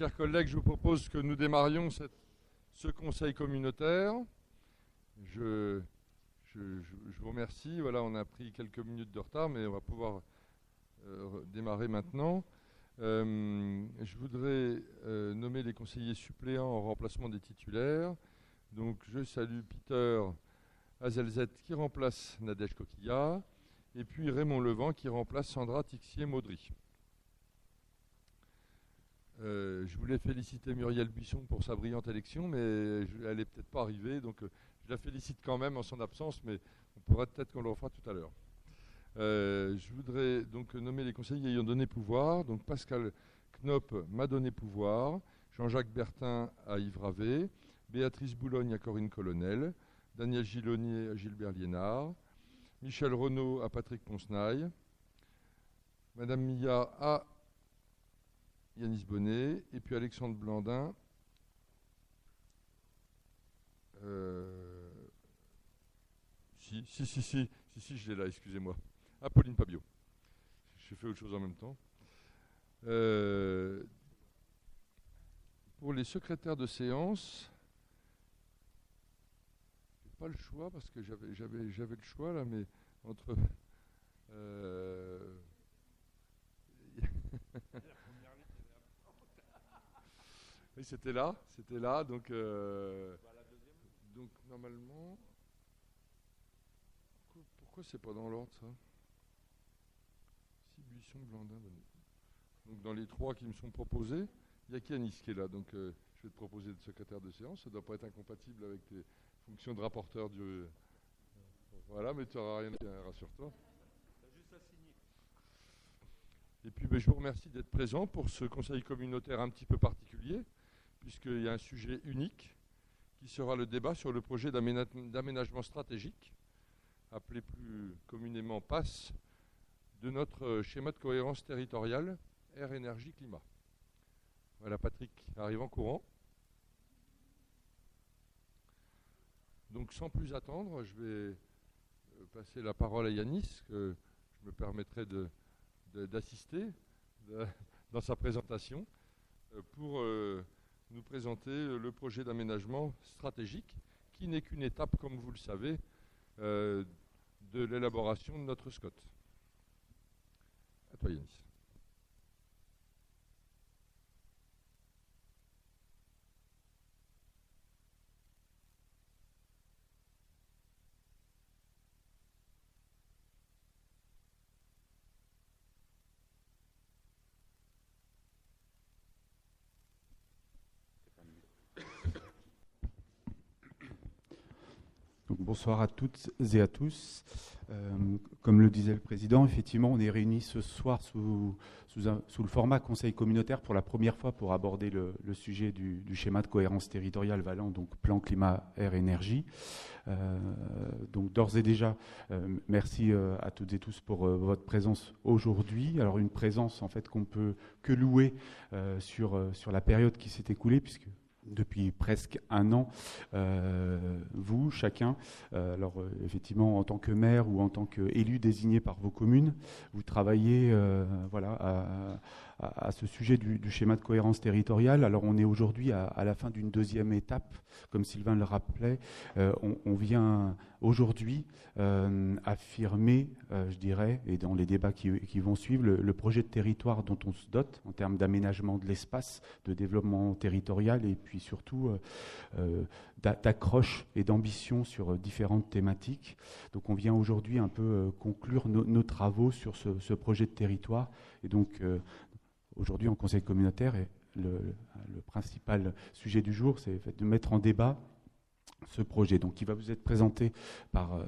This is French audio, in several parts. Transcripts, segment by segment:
Chers collègues, je vous propose que nous démarrions ce conseil communautaire. Je vous remercie. Voilà, on a pris quelques minutes de retard, mais on va pouvoir démarrer maintenant. Je voudrais nommer les conseillers suppléants en remplacement des titulaires. Donc, je salue Peter Azelzet qui remplace Nadège Coquillat, et puis Raymond Levent qui remplace Sandra Tixier-Maudry. Je voulais féliciter Muriel Buisson pour sa brillante élection, mais elle n'est peut-être pas arrivée, donc je la félicite quand même en son absence, mais on pourra peut-être qu'on le refera tout à l'heure. Je voudrais donc nommer les conseillers ayant donné pouvoir. Donc Pascal Knopp m'a donné pouvoir, Jean-Jacques Bertin à Yves Ravet, Béatrice Boulogne à Corinne Colonel, Daniel Gilonnier à Gilbert Liénard, Michel Renaud à Patrick Poncenaille, Madame Milla à Yanis Bonnet, et puis Alexandre Blandin si, je l'ai là, excusez-moi. Pauline Pabio. J'ai fait autre chose en même temps. Pour les secrétaires de séance, j'ai pas le choix parce que j'avais le choix là, mais entre oui, c'était là, donc normalement, pourquoi c'est pas dans l'ordre ça? Si Buisson, Blandin, donc dans les trois qui me sont proposés, il y a Kianis qui est là, donc je vais te proposer de secrétaire de séance. Ça ne doit pas être incompatible avec tes fonctions de rapporteur du. Voilà, mais tu n'auras rien à dire, rassure-toi. Tu as juste à signer. Et puis je vous remercie d'être présent pour ce conseil communautaire un petit peu particulier, puisqu'il y a un sujet unique qui sera le débat sur le projet d'aménagement stratégique, appelé plus communément PASS, de notre schéma de cohérence territoriale Air, Énergie, Climat. Voilà, Patrick arrive en courant. Donc sans plus attendre, je vais passer la parole à Yanis, que je me permettrai d'assister dans sa présentation pour nous présenter le projet d'aménagement stratégique qui n'est qu'une étape, comme vous le savez, de l'élaboration de notre SCOT. À toi, Yanis. Donc, bonsoir à toutes et à tous. Comme le disait le Président, effectivement, on est réunis ce soir sous le format Conseil communautaire pour la première fois pour aborder le sujet du schéma de cohérence territoriale valant, donc plan climat, air, énergie. Donc d'ores et déjà, merci à toutes et tous pour votre présence aujourd'hui. Alors une présence en fait qu'on peut que louer sur la période qui s'est écoulée, puisque depuis presque un an, vous, chacun, effectivement en tant que maire ou en tant qu'élu désigné par vos communes, vous travaillez à ce sujet du schéma de cohérence territoriale. Alors on est aujourd'hui à la fin d'une deuxième étape, comme Sylvain le rappelait. On vient aujourd'hui affirmer, je dirais, et dans les débats qui vont suivre, le projet de territoire dont on se dote en termes d'aménagement de l'espace, de développement territorial et puis surtout d'accroche et d'ambition sur différentes thématiques. Donc on vient aujourd'hui un peu conclure nos travaux sur ce projet de territoire. Et donc aujourd'hui en conseil communautaire, le principal sujet du jour, c'est de mettre en débat ce projet, donc qui va vous être présenté par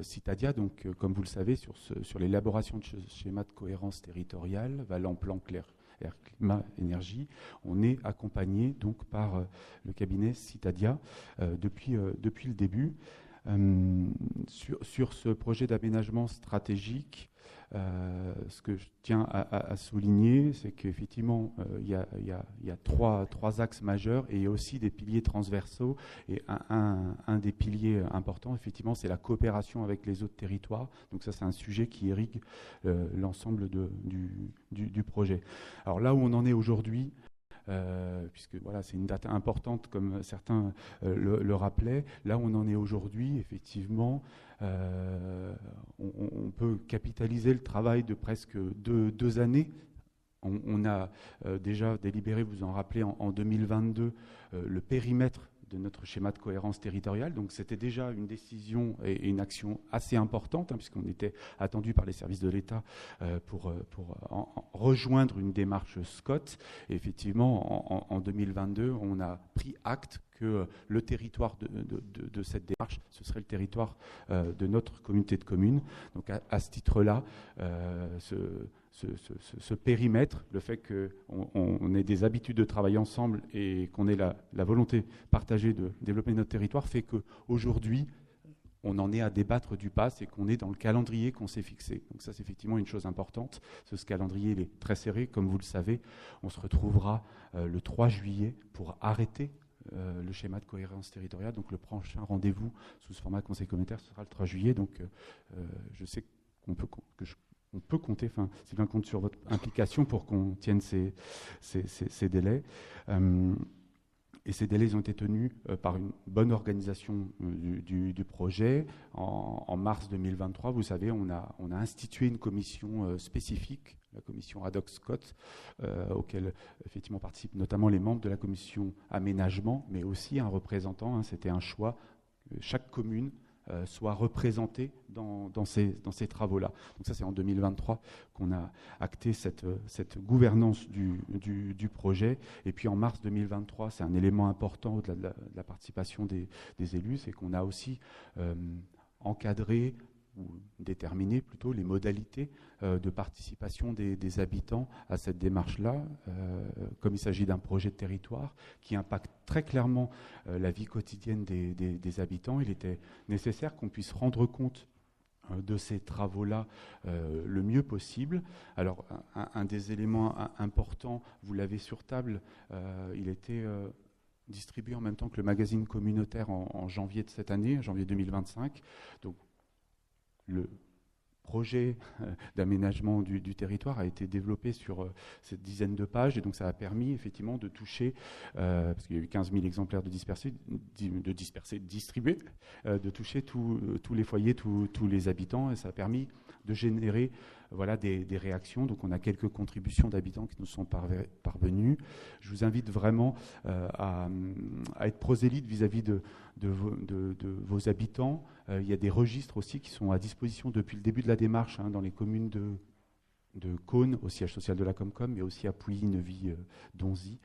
Citadia, donc comme vous le savez, sur l'élaboration de ce schéma de cohérence territoriale, valant plan clair, air, climat, énergie. On est accompagné donc par le cabinet Citadia depuis le début. Sur ce projet d'aménagement stratégique, ce que je tiens à souligner, c'est qu'effectivement, il y a trois axes majeurs et il y a aussi des piliers transversaux. Et un des piliers importants, effectivement, c'est la coopération avec les autres territoires. Donc ça, c'est un sujet qui irrigue l'ensemble du projet. Alors là où on en est aujourd'hui, puisque voilà, c'est une date importante, comme certains le rappelaient. Là où on en est aujourd'hui, effectivement, on peut capitaliser le travail de presque deux années. On a déjà délibéré, vous en rappelez, en 2022, le périmètre de notre schéma de cohérence territoriale. Donc c'était déjà une décision et une action assez importante, puisqu'on était attendu par les services de l'État pour rejoindre une démarche SCOT. Et effectivement, en 2022, on a pris acte que le territoire de cette démarche, ce serait le territoire de notre communauté de communes. Donc à ce titre-là, ce périmètre, le fait qu'on ait des habitudes de travail ensemble et qu'on ait la volonté partagée de développer notre territoire, fait qu'aujourd'hui, on en est à débattre du pass et qu'on est dans le calendrier qu'on s'est fixé. Donc ça, c'est effectivement une chose importante. Ce calendrier, il est très serré. Comme vous le savez, on se retrouvera le 3 juillet pour arrêter le schéma de cohérence territoriale. Donc le prochain rendez-vous sous ce format conseil communautaire, ce sera le 3 juillet. Donc je sais qu'on peut compter, enfin Sylvain compte sur votre implication pour qu'on tienne ces délais. Et ces délais ont été tenus par une bonne organisation du projet. En mars 2023, vous savez, on a institué une commission spécifique, la commission ad hoc SCOT, auquel effectivement participent notamment les membres de la commission aménagement, mais aussi un représentant. C'était un choix. Chaque commune soit représentée dans ces travaux-là. Donc ça, c'est en 2023 qu'on a acté cette gouvernance du projet. Et puis en mars 2023, c'est un élément important au-delà de la participation des élus, c'est qu'on a aussi encadré ou déterminer plutôt les modalités de participation des habitants à cette démarche-là, comme il s'agit d'un projet de territoire qui impacte très clairement la vie quotidienne des habitants. Il était nécessaire qu'on puisse rendre compte de ces travaux-là le mieux possible. Alors, un des éléments importants, vous l'avez sur table, il était distribué en même temps que le magazine communautaire en janvier de cette année, janvier 2025. Donc, le projet d'aménagement du territoire a été développé sur cette dizaine de pages, et donc ça a permis effectivement de toucher, parce qu'il y a eu 15 000 exemplaires de distribués, de toucher tous les foyers, tous les habitants, et ça a permis de générer des réactions. Donc on a quelques contributions d'habitants qui nous sont parvenues. Je vous invite vraiment à être prosélyte vis-à-vis de vos habitants. Il y a des registres aussi qui sont à disposition depuis le début de la démarche dans les communes de Cône, au siège social de la Comcom, mais aussi à Pouilly, Neuvy, Donzy.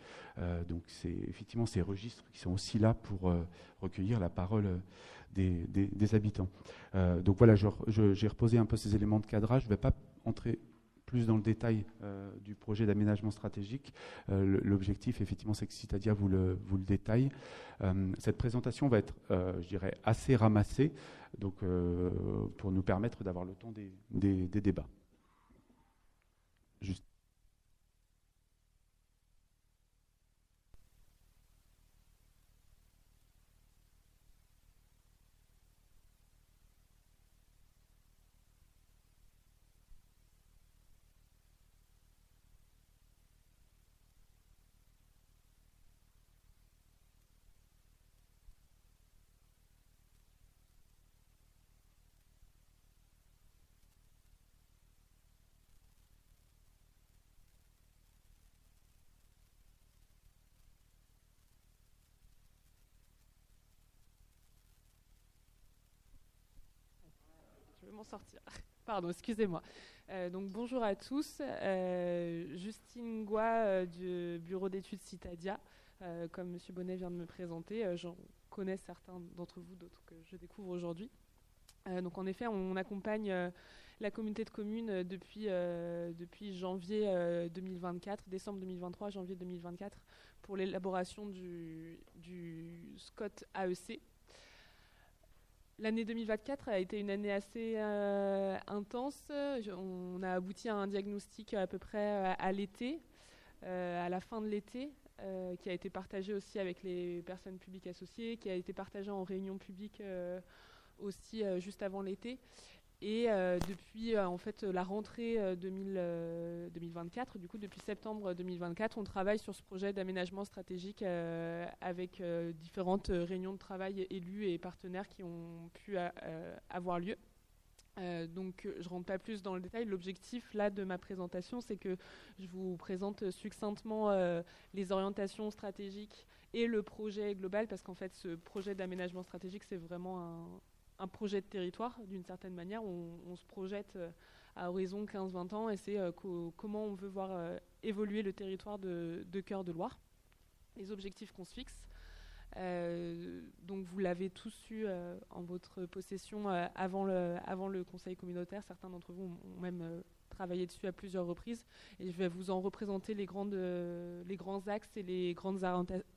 Donc c'est effectivement ces registres qui sont aussi là pour recueillir la parole des habitants. Donc voilà, j'ai reposé un peu ces éléments de cadrage. Je ne vais pas entrer plus dans le détail du projet d'aménagement stratégique. L'objectif, effectivement, c'est que Citadia vous le détaille. Cette présentation va être, je dirais, assez ramassée, donc, pour nous permettre d'avoir le temps des débats. Juste. Je vais m'en sortir. Pardon, excusez-moi. Donc bonjour à tous. Justine Goua du bureau d'études Citadia. Comme M. Bonnet vient de me présenter, j'en connais certains d'entre vous, d'autres que je découvre aujourd'hui. Donc en effet, on accompagne la communauté de communes depuis janvier 2024, décembre 2023, janvier 2024, pour l'élaboration du SCOT AEC. L'année 2024 a été une année assez intense. On a abouti à un diagnostic à peu près à l'été, à la fin de l'été, qui a été partagé aussi avec les personnes publiques associées, qui a été partagé en réunion publique aussi juste avant l'été. Et depuis en fait la rentrée 2024, du coup depuis septembre 2024, on travaille sur ce projet d'aménagement stratégique avec différentes réunions de travail élus et partenaires qui ont pu avoir lieu. Donc je ne rentre pas plus dans le détail. L'objectif là de ma présentation, c'est que je vous présente succinctement les orientations stratégiques et le projet global, parce qu'en fait ce projet d'aménagement stratégique, c'est vraiment un projet de territoire d'une certaine manière. On se projette à horizon 15-20 ans et c'est comment on veut voir évoluer le territoire de Cœur de Loire, les objectifs qu'on se fixe. Donc vous l'avez tous eu en votre possession avant le conseil communautaire. Certains d'entre vous ont même travaillé dessus à plusieurs reprises, et je vais vous en représenter les grands axes et les grandes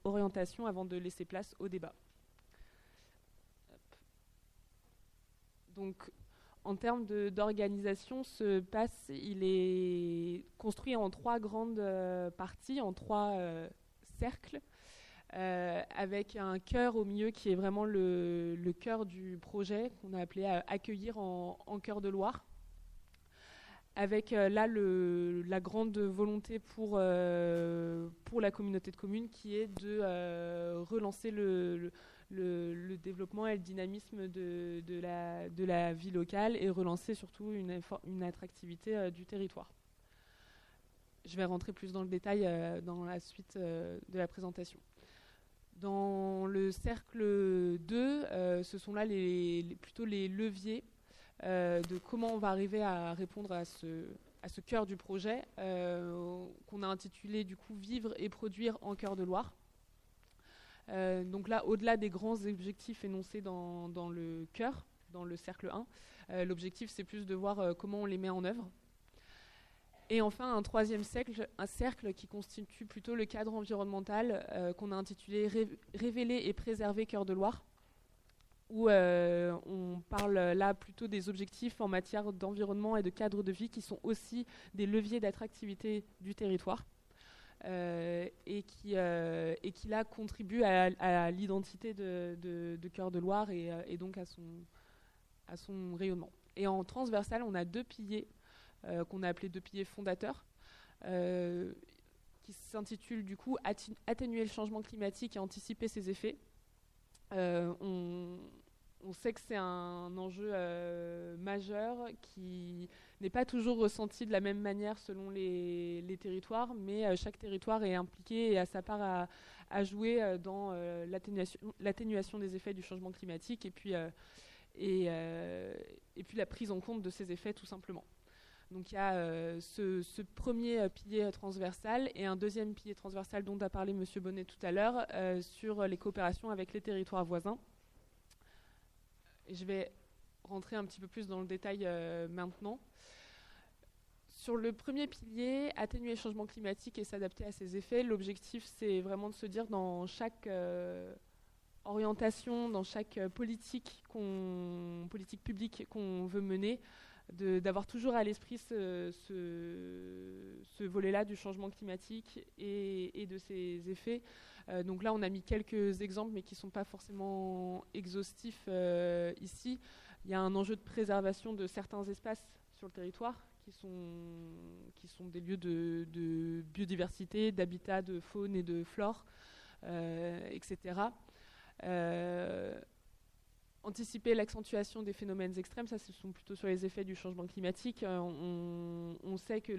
orientations avant de laisser place au débat. Donc en termes d'organisation, ce PAS, il est construit en 3 grandes parties, en 3 cercles, avec un cœur au milieu qui est vraiment le cœur du projet, qu'on a appelé Accueillir en Cœur de Loire, avec là la grande volonté pour la communauté de communes, qui est de relancer le développement et le dynamisme de la vie locale, et relancer surtout une attractivité du territoire. Je vais rentrer plus dans le détail dans la suite de la présentation. Dans le cercle 2, ce sont là plutôt les leviers de comment on va arriver à répondre à ce cœur du projet, qu'on a intitulé du coup « Vivre et produire en Cœur de Loire ». Donc là, au-delà des grands objectifs énoncés dans le cœur, dans le cercle 1, l'objectif c'est plus de voir comment on les met en œuvre. Et enfin, un troisième cercle qui constitue plutôt le cadre environnemental, qu'on a intitulé « Révéler et préserver Cœur de Loire », où on parle là plutôt des objectifs en matière d'environnement et de cadre de vie, qui sont aussi des leviers d'attractivité du territoire, et qui là contribuent à l'identité de Cœur de Loire et donc à son rayonnement. Et en transversal, on a 2 piliers qu'on a appelés 2 piliers fondateurs, qui s'intitulent du coup « Atténuer le changement climatique et anticiper ses effets ». On sait que c'est un enjeu majeur qui n'est pas toujours ressenti de la même manière selon les territoires, mais chaque territoire est impliqué et a sa part à jouer dans l'atténuation des effets du changement climatique, et puis la prise en compte de ces effets tout simplement. Donc il y a ce premier pilier transversal et un deuxième pilier transversal dont a parlé M. Bonnet tout à l'heure, sur les coopérations avec les territoires voisins. Et je vais rentrer un petit peu plus dans le détail maintenant. Sur le premier pilier, atténuer le changement climatique et s'adapter à ses effets, l'objectif c'est vraiment de se dire dans chaque orientation, dans chaque politique publique qu'on veut mener, d'avoir toujours à l'esprit ce volet-là du changement climatique et de ses effets. Donc là, on a mis quelques exemples, mais qui ne sont pas forcément exhaustifs ici. Il y a un enjeu de préservation de certains espaces sur le territoire, qui sont des lieux de biodiversité, d'habitat, de faune et de flore, etc. Anticiper l'accentuation des phénomènes extrêmes, ça ce sont plutôt sur les effets du changement climatique. On sait que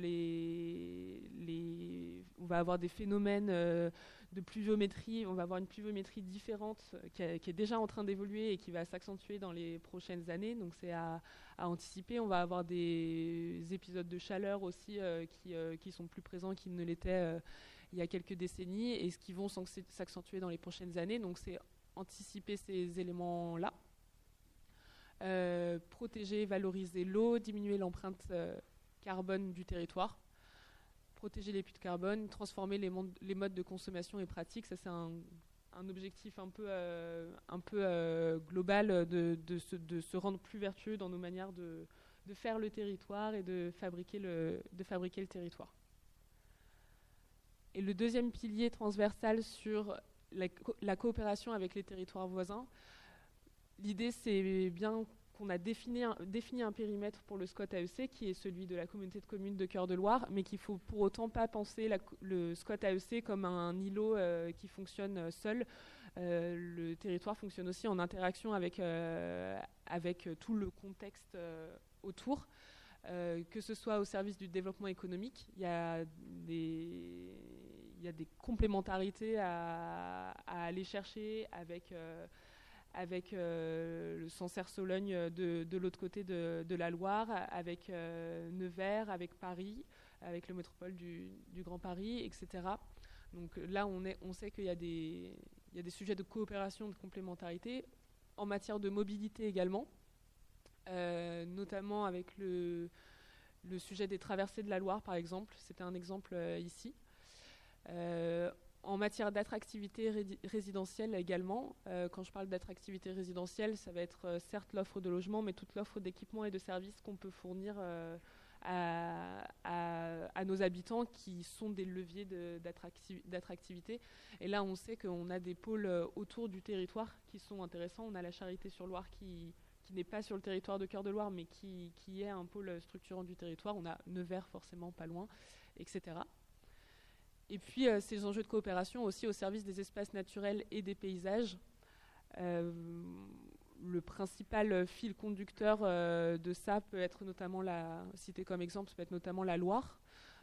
on va avoir des phénomènes de pluviométrie, on va avoir une pluviométrie différente qui est déjà en train d'évoluer et qui va s'accentuer dans les prochaines années, donc c'est à anticiper. On va avoir des épisodes de chaleur aussi qui sont plus présents qu'ils ne l'étaient il y a quelques décennies, et qui vont s'accentuer dans les prochaines années, donc c'est anticiper ces éléments-là. Protéger, valoriser l'eau, diminuer l'empreinte carbone du territoire, protéger les puits de carbone, transformer les modes de consommation et pratiques. Ça, c'est un objectif un peu global de se rendre plus vertueux dans nos manières de faire le territoire et de fabriquer le territoire. Et le deuxième pilier transversal sur la coopération avec les territoires voisins, l'idée, c'est bien on a défini un périmètre pour le SCOT AEC qui est celui de la communauté de communes de Cœur de Loire, mais qu'il ne faut pour autant pas penser le SCOT AEC comme un îlot qui fonctionne seul. Le territoire fonctionne aussi en interaction avec tout le contexte autour, que ce soit au service du développement économique. Il y a des complémentarités à aller chercher avec le Sancerre-Sologne de l'autre côté de la Loire, avec Nevers, avec Paris, avec le métropole du Grand Paris, etc. Donc là, on sait qu'il y a des sujets de coopération, de complémentarité, en matière de mobilité également, notamment avec le sujet des traversées de la Loire, par exemple. C'était un exemple ici. En matière d'attractivité résidentielle également, quand je parle d'attractivité résidentielle, ça va être certes l'offre de logement, mais toute l'offre d'équipements et de services qu'on peut fournir à nos habitants qui sont des leviers d'attractivité. Et là, on sait qu'on a des pôles autour du territoire qui sont intéressants. On a la Charité-sur-Loire qui n'est pas sur le territoire de Cœur de Loire, mais qui est un pôle structurant du territoire. On a Nevers forcément pas loin, etc. Et puis ces enjeux de coopération aussi au service des espaces naturels et des paysages. Le principal fil conducteur de ça peut être notamment cité comme exemple, ça peut être notamment la Loire.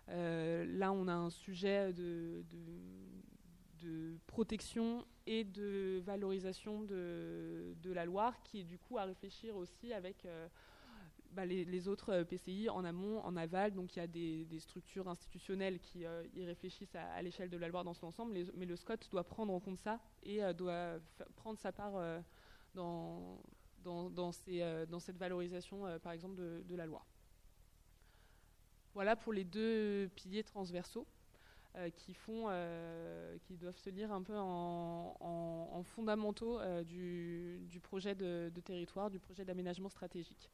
Là, on a un sujet de protection et de valorisation de la Loire qui est du coup à réfléchir aussi avec les autres PCI en amont, en aval. Donc il y a des structures institutionnelles qui y réfléchissent à l'échelle de la Loire dans son ensemble, mais le SCOT doit prendre en compte ça et doit prendre sa part dans cette valorisation, par exemple, de la Loire. Voilà pour les deux piliers transversaux qui doivent se lire un peu en fondamentaux du projet de territoire, du projet d'aménagement stratégique.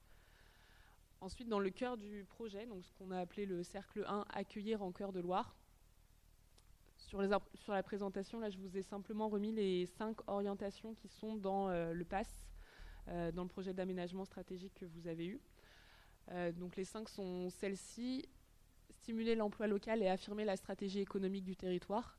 Ensuite, dans le cœur du projet, donc ce qu'on a appelé le cercle 1, accueillir en Cœur de Loire. Sur la présentation, là, je vous ai simplement remis les 5 orientations qui sont dans le PAS, dans le projet d'aménagement stratégique que vous avez eu. Donc les 5 sont celles-ci: stimuler l'emploi local et affirmer la stratégie économique du territoire.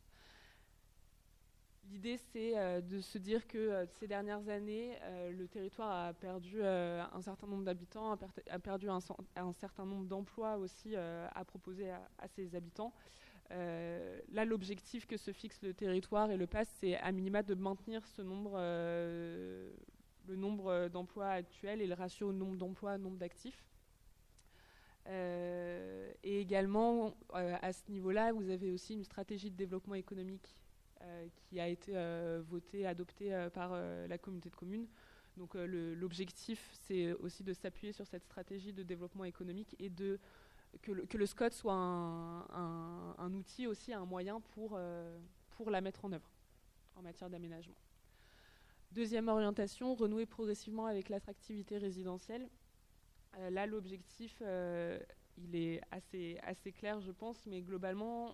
L'idée, c'est de se dire que ces dernières années, le territoire a perdu un certain nombre d'habitants, a perdu un certain nombre d'emplois aussi à proposer à ses habitants. Là, l'objectif que se fixe le territoire et le PAS, c'est à minima de maintenir ce nombre, le nombre d'emplois actuels et le ratio nombre d'emplois, nombre d'actifs. Et également, à ce niveau-là, vous avez aussi une stratégie de développement économique qui a été votée, adoptée par la communauté de communes. Donc l'objectif, c'est aussi de s'appuyer sur cette stratégie de développement économique et que le SCOT soit un outil aussi, un moyen pour la mettre en œuvre en matière d'aménagement. Deuxième orientation, renouer progressivement avec l'attractivité résidentielle. Là, l'objectif, il est assez clair, je pense, mais globalement,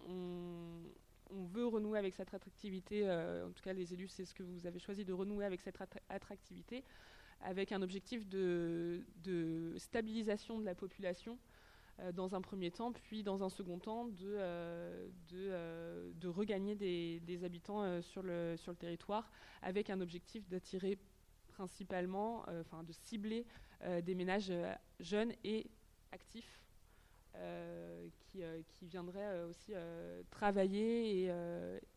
on veut renouer avec cette attractivité. En tout cas, les élus, c'est ce que vous avez choisi, de renouer avec cette attractivité, avec un objectif de stabilisation de la population dans un premier temps, puis dans un second temps, de regagner des habitants sur le territoire, avec un objectif d'attirer principalement, de cibler des ménages jeunes et actifs qui viendraient aussi travailler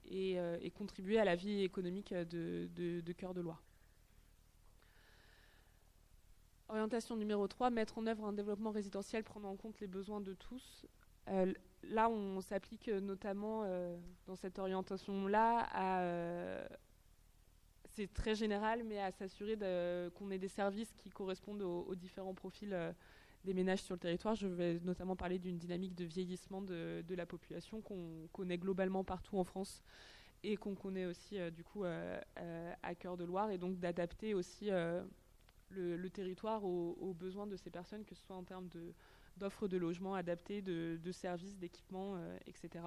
et contribuer à la vie économique de Cœur de Loire. Orientation numéro 3, mettre en œuvre un développement résidentiel prenant en compte les besoins de tous. Là, on s'applique notamment dans cette orientation-là c'est très général, mais à s'assurer qu'on ait des services qui correspondent aux différents profils des ménages sur le territoire. Je vais notamment parler d'une dynamique de vieillissement de la population qu'on connaît globalement partout en France et qu'on connaît aussi à Cœur de Loire, et donc d'adapter aussi le territoire aux besoins de ces personnes, que ce soit en termes d'offres de logements adaptés, de services, d'équipements, etc.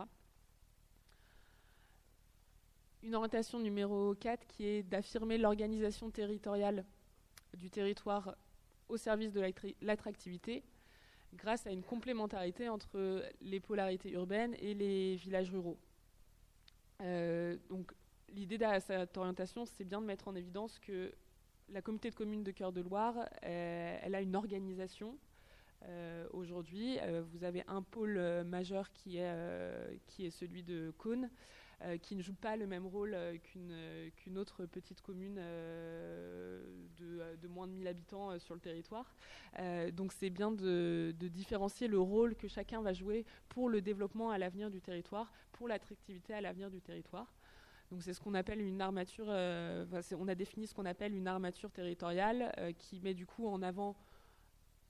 Une orientation numéro 4 qui est d'affirmer l'organisation territoriale du territoire au service de l'attractivité grâce à une complémentarité entre les polarités urbaines et les villages ruraux. Donc l'idée derrière cette orientation, c'est bien de mettre en évidence que la communauté de communes de Cœur de Loire, elle a une organisation. Aujourd'hui, vous avez un pôle majeur qui est celui de Caunes, qui ne joue pas le même rôle qu'une autre petite commune de moins de 1000 habitants sur le territoire. Donc c'est bien de différencier le rôle que chacun va jouer pour le développement à l'avenir du territoire, pour l'attractivité à l'avenir du territoire. Donc c'est ce qu'on appelle une armature, on a défini ce qu'on appelle une armature territoriale qui met du coup en avant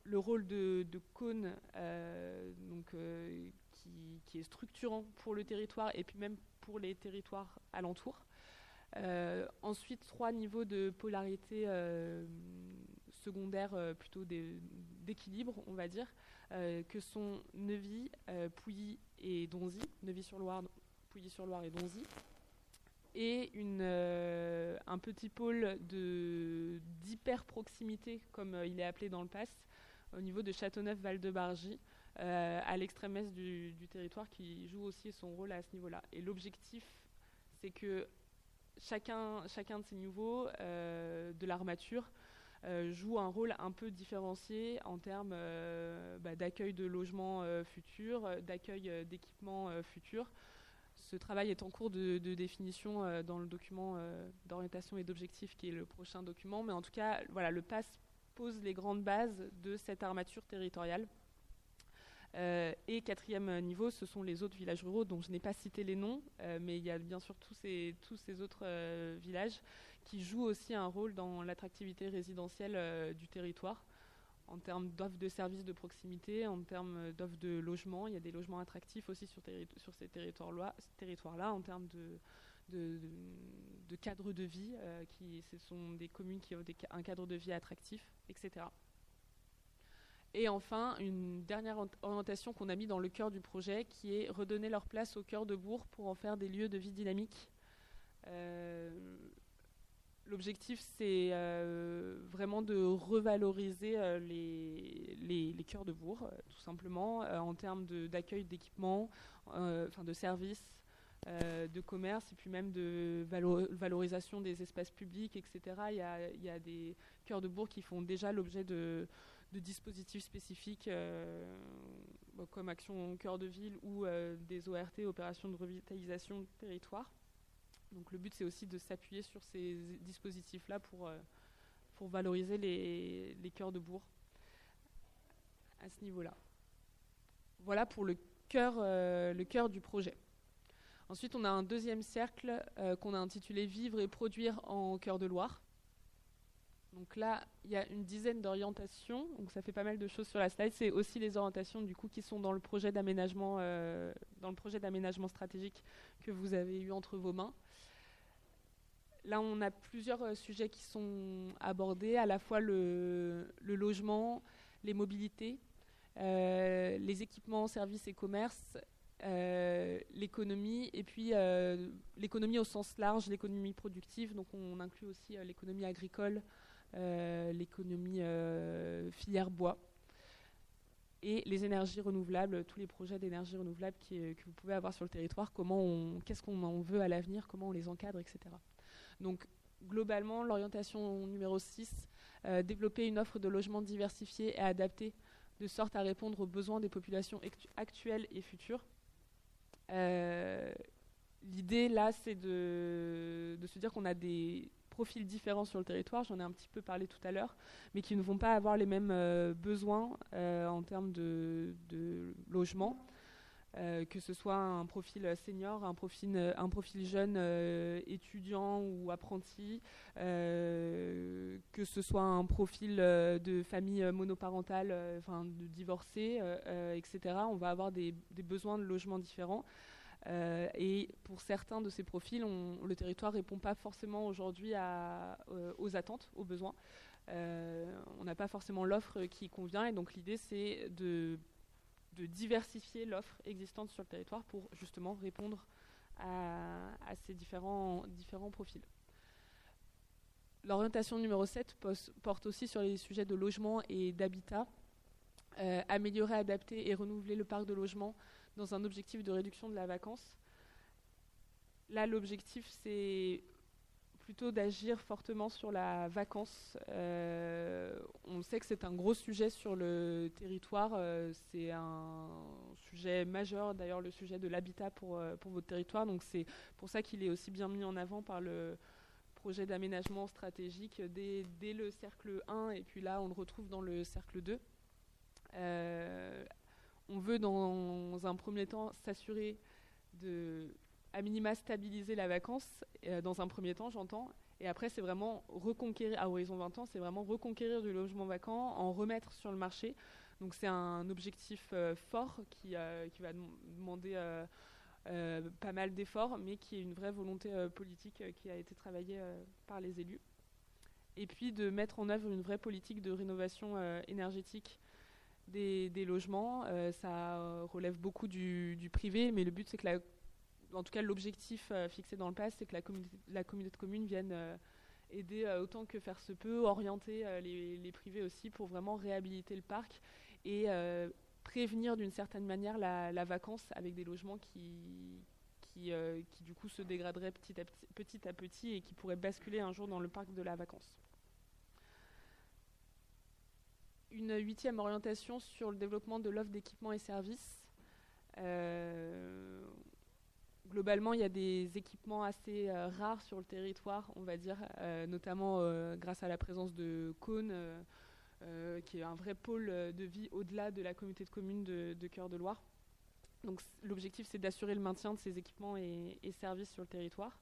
le rôle de Caunes, qui est structurant pour le territoire et puis même pour les territoires alentours. Ensuite, 3 niveaux de polarité secondaire, plutôt d'équilibre, on va dire, que sont Neuvy, Pouilly et Donzy, Neuvy-sur-Loire, Pouilly-sur-Loire et Donzy, et un petit pôle d'hyper-proximité, comme il est appelé dans le PASS, au niveau de Châteauneuf-Val-de-Bargy, à l'extrême est du territoire, qui joue aussi son rôle à ce niveau-là. Et l'objectif, c'est que chacun de ces niveaux de l'armature joue un rôle un peu différencié en termes d'accueil de logements futurs, d'accueil d'équipements futurs. Ce travail est en cours de définition dans le document d'orientation et d'objectifs qui est le prochain document. Mais en tout cas, voilà, le PASS pose les grandes bases de cette armature territoriale. Et 4e niveau, ce sont les autres villages ruraux dont je n'ai pas cité les noms, mais il y a bien sûr tous ces autres villages qui jouent aussi un rôle dans l'attractivité résidentielle du territoire, en termes d'offres de services de proximité, en termes d'offres de logements. Il y a des logements attractifs aussi sur ces territoires-là, en termes de cadre de vie. Ce sont des communes qui ont un cadre de vie attractif, etc. Et enfin, une dernière orientation qu'on a mis dans le cœur du projet, qui est redonner leur place au cœur de bourg pour en faire des lieux de vie dynamiques. L'objectif, c'est vraiment de revaloriser les cœurs de bourg, tout simplement, en termes d'accueil d'équipements, de services, de commerce, et puis même de valorisation des espaces publics, etc. Il y a des cœurs de bourg qui font déjà l'objet de dispositifs spécifiques, comme Action Cœur de Ville ou des ORT, opérations de revitalisation de territoire. Donc le but, c'est aussi de s'appuyer sur ces dispositifs-là pour valoriser les cœurs de bourg à ce niveau-là. Voilà pour le cœur du projet. Ensuite, on a un deuxième cercle qu'on a intitulé « Vivre et produire en Cœur de Loire ». Donc là, il y a une dizaine d'orientations, donc ça fait pas mal de choses sur la slide. C'est aussi les orientations du coup qui sont dans le projet d'aménagement, stratégique que vous avez eu entre vos mains. Là, on a plusieurs sujets qui sont abordés, à la fois le logement, les mobilités, les équipements, services et commerces, l'économie, et puis l'économie au sens large, l'économie productive. Donc on inclut aussi l'économie agricole, l'économie filière bois, et les énergies renouvelables, tous les projets d'énergie renouvelable que vous pouvez avoir sur le territoire, qu'est-ce qu'on en veut à l'avenir, comment on les encadre, etc. Donc globalement, l'orientation numéro 6, développer une offre de logement diversifiée et adaptée de sorte à répondre aux besoins des populations actuelles et futures. L'idée là, c'est de se dire qu'on a des profils différents sur le territoire, j'en ai un petit peu parlé tout à l'heure, mais qui ne vont pas avoir les mêmes besoins en termes de logement, que ce soit un profil senior, un profil jeune, étudiant ou apprenti, que ce soit un profil de famille monoparentale, de divorcés, etc. On va avoir des besoins de logement différents. Et pour certains de ces profils, le territoire ne répond pas forcément aujourd'hui aux attentes, aux besoins. On n'a pas forcément l'offre qui convient, et donc l'idée, c'est de diversifier l'offre existante sur le territoire pour justement répondre à ces différents profils. L'orientation numéro 7 porte aussi sur les sujets de logement et d'habitat. Améliorer, adapter et renouveler le parc de logement dans un objectif de réduction de la vacance. Là, l'objectif, c'est plutôt d'agir fortement sur la vacance. On sait que c'est un gros sujet sur le territoire. C'est un sujet majeur, d'ailleurs, le sujet de l'habitat pour votre territoire. Donc c'est pour ça qu'il est aussi bien mis en avant par le projet d'aménagement stratégique dès le cercle 1. Et puis là, on le retrouve dans le cercle 2. On veut, dans un premier temps, s'assurer de à minima stabiliser la vacance, dans un premier temps, j'entends. Et après, c'est vraiment reconquérir, à horizon 20 ans, c'est vraiment reconquérir du logement vacant, en remettre sur le marché. Donc c'est un objectif fort qui va demander pas mal d'efforts, mais qui est une vraie volonté politique qui a été travaillée par les élus. Et puis de mettre en œuvre une vraie politique de rénovation énergétique des logements. Ça relève beaucoup du privé, mais le but, c'est que en tout cas, l'objectif fixé dans le PAS, c'est que la communauté de communes vienne aider autant que faire se peut, orienter les privés aussi pour vraiment réhabiliter le parc et prévenir d'une certaine manière la vacance avec des logements qui du coup se dégraderaient petit à petit et qui pourraient basculer un jour dans le parc de la vacance. Une 8e orientation sur le développement de l'offre d'équipements et services. Globalement, il y a des équipements assez rares sur le territoire, on va dire, notamment grâce à la présence de Cône, qui est un vrai pôle de vie au-delà de la communauté de communes de Cœur-de-Loire. Donc l'objectif, c'est d'assurer le maintien de ces équipements et services sur le territoire.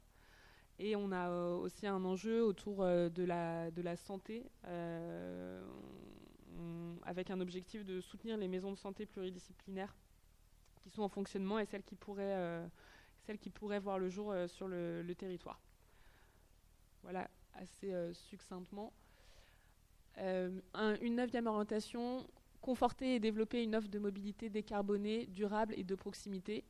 Et on a aussi un enjeu autour de la santé, avec un objectif de soutenir les maisons de santé pluridisciplinaires qui sont en fonctionnement et celles qui pourraient voir le jour sur le territoire. Voilà, assez succinctement. Une 9e orientation, conforter et développer une offre de mobilité décarbonée, durable et de proximité.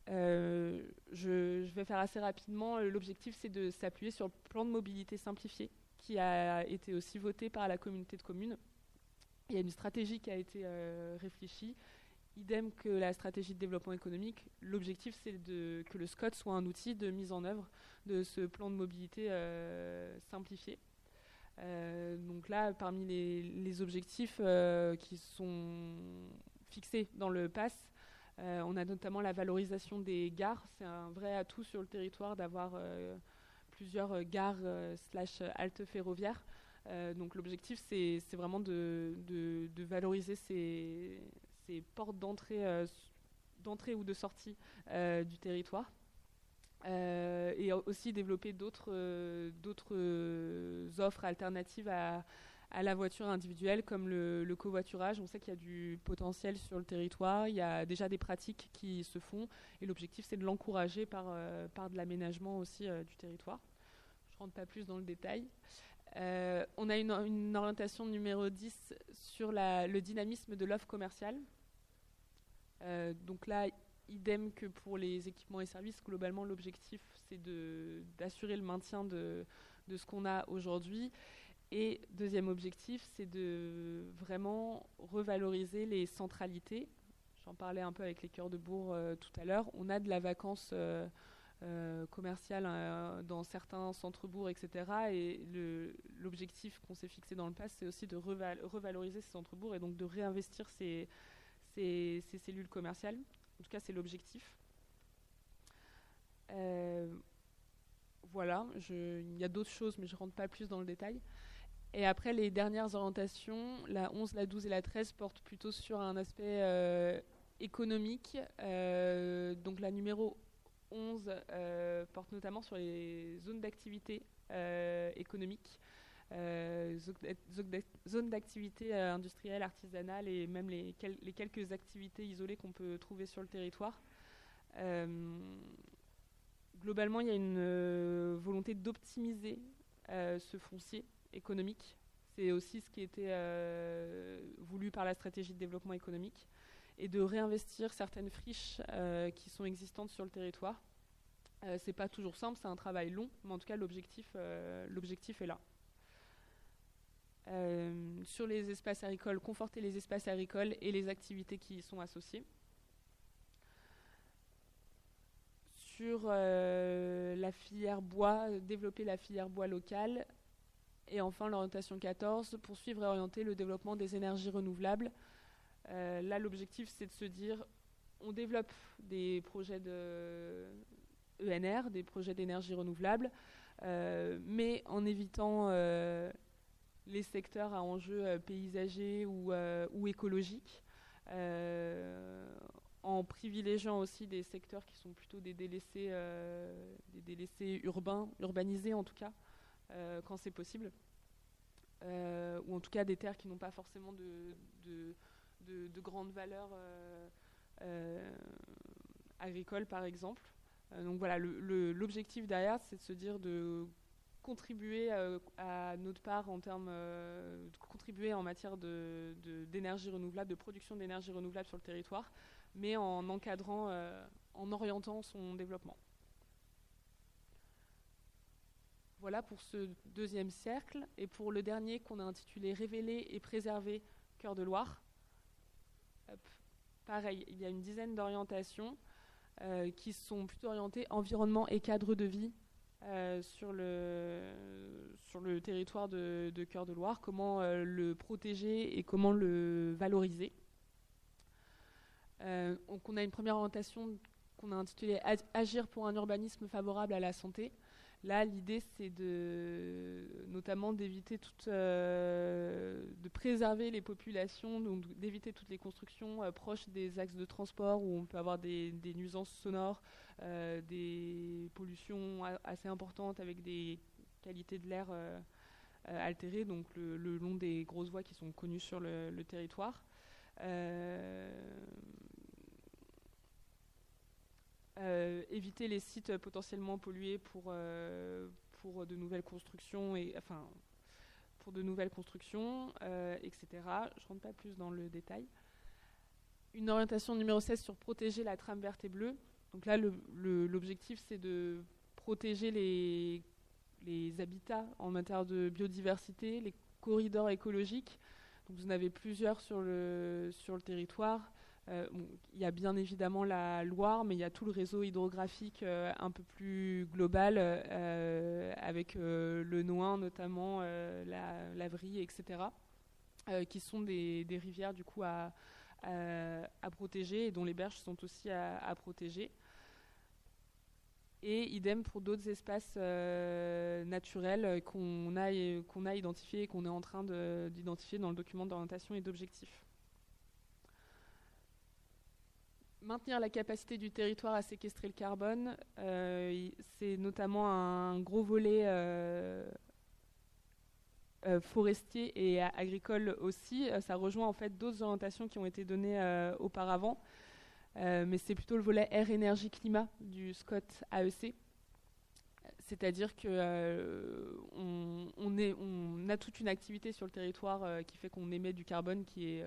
Je vais faire assez rapidement. L'objectif, c'est de s'appuyer sur le plan de mobilité simplifié qui a été aussi voté par la communauté de communes. Il y a une stratégie qui a été réfléchie. Idem que la stratégie de développement économique, l'objectif c'est que le SCOT soit un outil de mise en œuvre de ce plan de mobilité simplifié. Donc là, parmi les objectifs qui sont fixés dans le PAS, on a notamment la valorisation des gares. C'est un vrai atout sur le territoire d'avoir plusieurs gares / haltes ferroviaires. Donc l'objectif c'est vraiment de valoriser ces portes d'entrée ou de sortie du territoire. Et aussi développer d'autres offres alternatives à la voiture individuelle, comme le covoiturage. On sait qu'il y a du potentiel sur le territoire, il y a déjà des pratiques qui se font, et l'objectif c'est de l'encourager par de l'aménagement aussi du territoire. Je ne rentre pas plus dans le détail. On a une orientation numéro 10 sur le dynamisme de l'offre commerciale. Donc là, idem que pour les équipements et services, globalement l'objectif c'est d'assurer le maintien de ce qu'on a aujourd'hui. Et deuxième objectif, c'est de vraiment revaloriser les centralités. J'en parlais un peu avec les cœurs de bourg tout à l'heure. On a de la vacance commerciale dans certains centres-bourgs, etc. Et l'objectif qu'on s'est fixé dans le PAS, c'est aussi de revaloriser ces centres-bourgs et donc de réinvestir ces cellules commerciales. En tout cas, c'est l'objectif. Voilà, il y a d'autres choses, mais je ne rentre pas plus dans le détail. Et après, les dernières orientations, la 11, la 12 et la 13, portent plutôt sur un aspect économique. Donc la numéro 11 porte notamment sur les zones d'activité économique, zones d'activité industrielle, artisanale et même les quelques activités isolées qu'on peut trouver sur le territoire. Globalement, il y a une volonté d'optimiser ce foncier économique. C'est aussi ce qui était voulu par la stratégie de développement économique, et de réinvestir certaines friches qui sont existantes sur le territoire. C'est pas toujours simple, c'est un travail long, mais en tout cas l'objectif est là. Sur les espaces agricoles, conforter les espaces agricoles et les activités qui y sont associées. Sur la filière bois, développer la filière bois locale. Et enfin, l'orientation 14, poursuivre et orienter le développement des énergies renouvelables. Là, l'objectif, c'est de se dire, on développe des projets de ENR, des projets d'énergie renouvelable, mais en évitant les secteurs à enjeux paysagers ou écologiques, en privilégiant aussi des secteurs qui sont plutôt des délaissés urbains, urbanisés en tout cas, quand c'est possible, ou en tout cas des terres qui n'ont pas forcément de grandes valeurs agricoles par exemple. Donc voilà, l'objectif derrière, c'est de se dire de contribuer à notre part en termes de contribuer en matière d'énergie renouvelable, de production d'énergie renouvelable sur le territoire, mais en encadrant, en orientant son développement. Voilà pour ce deuxième cercle. Et pour le dernier qu'on a intitulé « Révéler et préserver Cœur de Loire », pareil, il y a une dizaine d'orientations qui sont plutôt orientées environnement et cadre de vie sur le territoire de Cœur de Loire, comment le protéger et comment le valoriser. Donc on a une première orientation qu'on a intitulée « Agir pour un urbanisme favorable à la santé ». Là, l'idée, c'est notamment d'éviter de préserver les populations, donc d'éviter toutes les constructions proches des axes de transport où on peut avoir des nuisances sonores, des pollutions assez importantes avec des qualités de l'air altérées, donc le long des grosses voies qui sont connues sur le territoire. Éviter les sites potentiellement pollués pour de nouvelles constructions etc. Je ne rentre pas plus dans le détail. Une orientation numéro 16 sur protéger la trame verte et bleue. Donc là, l'objectif, c'est de protéger les habitats en matière de biodiversité, les corridors écologiques. Donc vous en avez plusieurs sur le territoire. Il y a bien évidemment la Loire, mais il y a tout le réseau hydrographique un peu plus global, avec le Nohain notamment, la Vrie, etc., qui sont des rivières du coup à protéger et dont les berges sont aussi à protéger. Et idem pour d'autres espaces naturels qu'on a identifiés et qu'on est en train d'identifier dans le document d'orientation et d'objectifs. Maintenir la capacité du territoire à séquestrer le carbone, c'est notamment un gros volet forestier et agricole aussi. Ça rejoint en fait d'autres orientations qui ont été données auparavant, mais c'est plutôt le volet air, énergie, climat du SCOT AEC. C'est-à-dire qu'on a toute une activité sur le territoire qui fait qu'on émet du carbone qui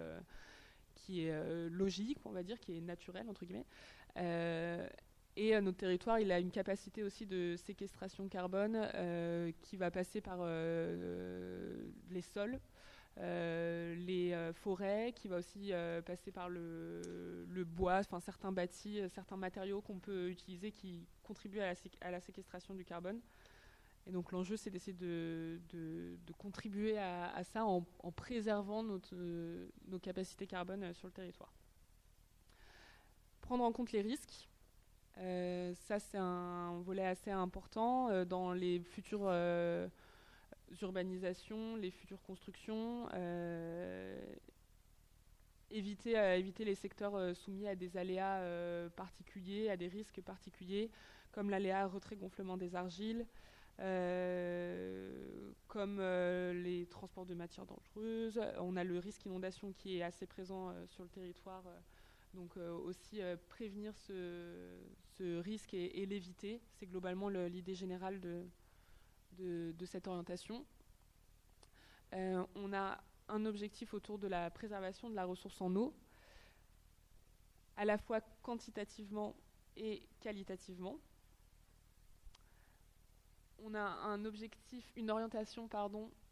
est logique, on va dire, qui est naturel, entre guillemets. Et notre territoire, il a une capacité aussi de séquestration carbone qui va passer par les sols, les forêts, qui va aussi passer par le bois, enfin certains bâtis, certains matériaux qu'on peut utiliser qui contribuent à la séquestration du carbone. Et donc l'enjeu, c'est d'essayer de contribuer à ça en préservant nos capacités carbone sur le territoire. Prendre en compte les risques. Ça, c'est un volet assez important dans les futures urbanisations, les futures constructions. Éviter les secteurs soumis à des aléas particuliers, à des risques particuliers, comme l'aléa retrait-gonflement des argiles, comme les transports de matières dangereuses. On a le risque inondation qui est assez présent sur le territoire, donc aussi prévenir ce risque et l'éviter. C'est globalement l'idée générale de cette orientation. On a un objectif autour de la préservation de la ressource en eau, à la fois quantitativement et qualitativement. on a un objectif, une orientation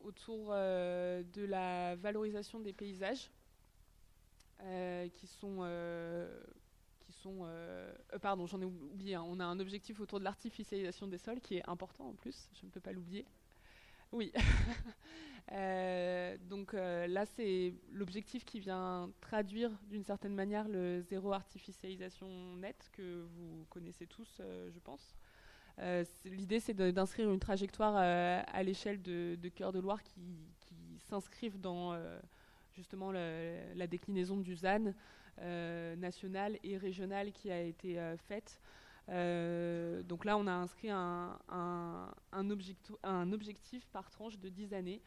autour de la valorisation des paysages pardon, j'en ai oublié. On a un objectif autour de l'artificialisation des sols qui est important en plus, je ne peux pas l'oublier. Oui. Là, c'est l'objectif qui vient traduire d'une certaine manière le zéro artificialisation net que vous connaissez tous, je pense. L'idée, c'est d'inscrire une trajectoire à l'échelle de Cœur de Loire qui s'inscrivent dans justement la déclinaison du ZAN national et régional qui a été faite. Donc là, on a inscrit un objectif par tranche de 10 années,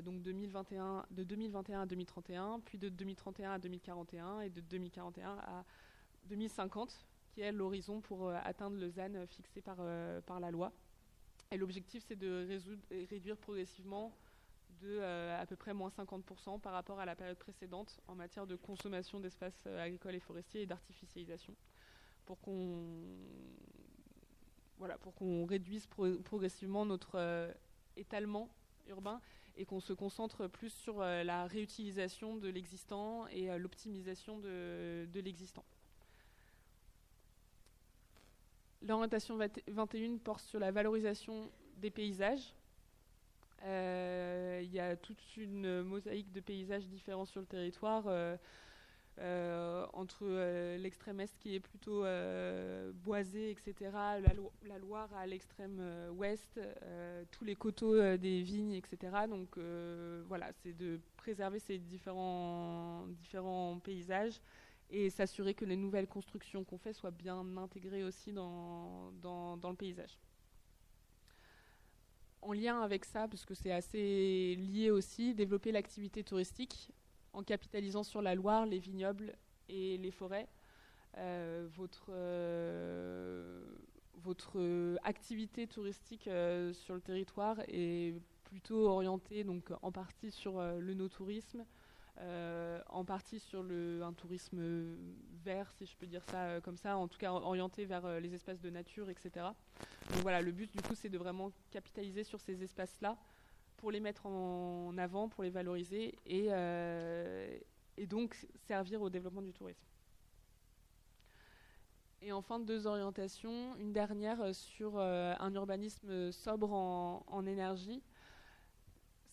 donc de 2021 à 2031, puis de 2031 à 2041 et de 2041 à 2050, qui est l'horizon pour atteindre le ZAN fixé par la loi. Et l'objectif, c'est de réduire progressivement de à peu près moins 50% par rapport à la période précédente en matière de consommation d'espaces agricoles et forestiers et d'artificialisation, pour qu'on réduise progressivement notre étalement urbain et qu'on se concentre plus sur la réutilisation de l'existant et l'optimisation de l'existant. L'orientation 21 porte sur la valorisation des paysages. Il y a toute une mosaïque de paysages différents sur le territoire, entre l'extrême est qui est plutôt boisé, etc., la Loire à l'extrême ouest, tous les coteaux des vignes, etc. Donc voilà, c'est de préserver ces différents paysages et s'assurer que les nouvelles constructions qu'on fait soient bien intégrées aussi dans le paysage. En lien avec ça, parce que c'est assez lié aussi, développer l'activité touristique en capitalisant sur la Loire, les vignobles et les forêts. Votre activité touristique sur le territoire est plutôt orientée donc, en partie sur le no-tourisme, en partie sur un tourisme vert, si je peux dire ça comme ça, en tout cas orienté vers les espaces de nature, etc. Donc voilà, le but du coup c'est de vraiment capitaliser sur ces espaces-là pour les mettre en avant, pour les valoriser et donc servir au développement du tourisme. Et enfin, 2 orientations, une dernière sur un urbanisme sobre en énergie.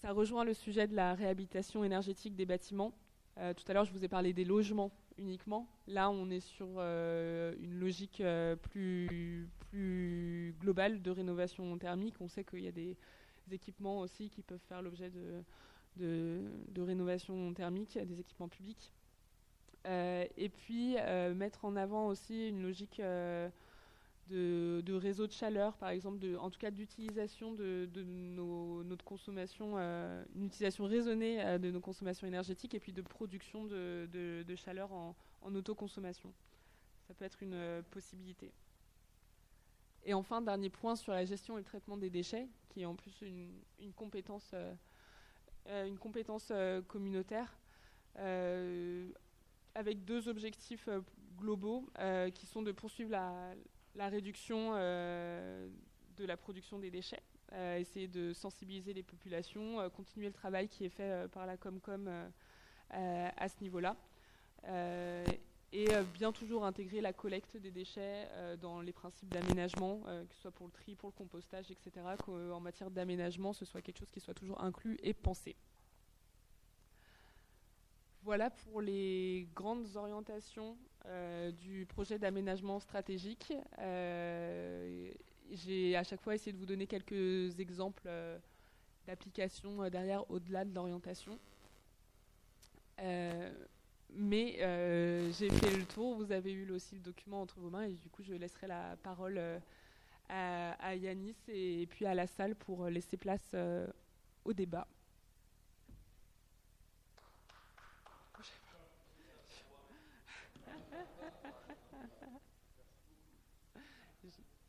Ça rejoint le sujet de la réhabilitation énergétique des bâtiments. Tout à l'heure, je vous ai parlé des logements uniquement. Là, on est sur une logique plus globale de rénovation thermique. On sait qu'il y a des équipements aussi qui peuvent faire l'objet de rénovation thermique, des équipements publics. Et puis, mettre en avant aussi une logique de réseau de chaleur, par exemple, en tout cas d'utilisation de notre consommation, une utilisation raisonnée de nos consommations énergétiques et puis de production de chaleur en autoconsommation. Ça peut être une possibilité. Et enfin, dernier point sur la gestion et le traitement des déchets, qui est en plus une compétence communautaire, avec 2 objectifs globaux qui sont de poursuivre la réduction de la production des déchets, essayer de sensibiliser les populations, continuer le travail qui est fait par la Comcom à ce niveau-là, et bien toujours intégrer la collecte des déchets dans les principes d'aménagement, que ce soit pour le tri, pour le compostage, etc., qu'en matière d'aménagement, ce soit quelque chose qui soit toujours inclus et pensé. Voilà pour les grandes orientations du projet d'aménagement stratégique. J'ai à chaque fois essayé de vous donner quelques exemples d'applications derrière, au-delà de l'orientation. Mais j'ai fait le tour, vous avez eu aussi le document entre vos mains et du coup je laisserai la parole à Yanis et puis à la salle pour laisser place au débat.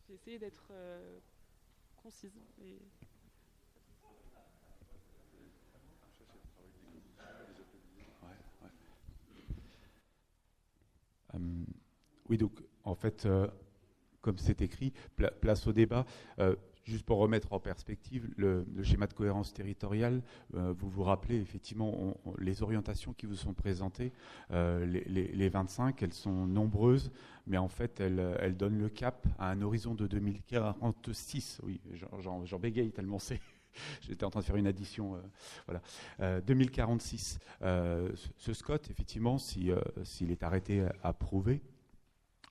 J'ai essayé d'être concise. Et... Oui, donc en fait, comme c'est écrit, place au débat. Juste pour remettre en perspective le schéma de cohérence territoriale, vous vous rappelez effectivement les orientations qui vous sont présentées, les 25, elles sont nombreuses, mais en fait elles donnent le cap à un horizon de 2046. Oui, j'en bégaye tellement c'est. J'étais en train de faire une addition. Voilà. 2046. Ce SCOT, effectivement, s'il est arrêté à prouver,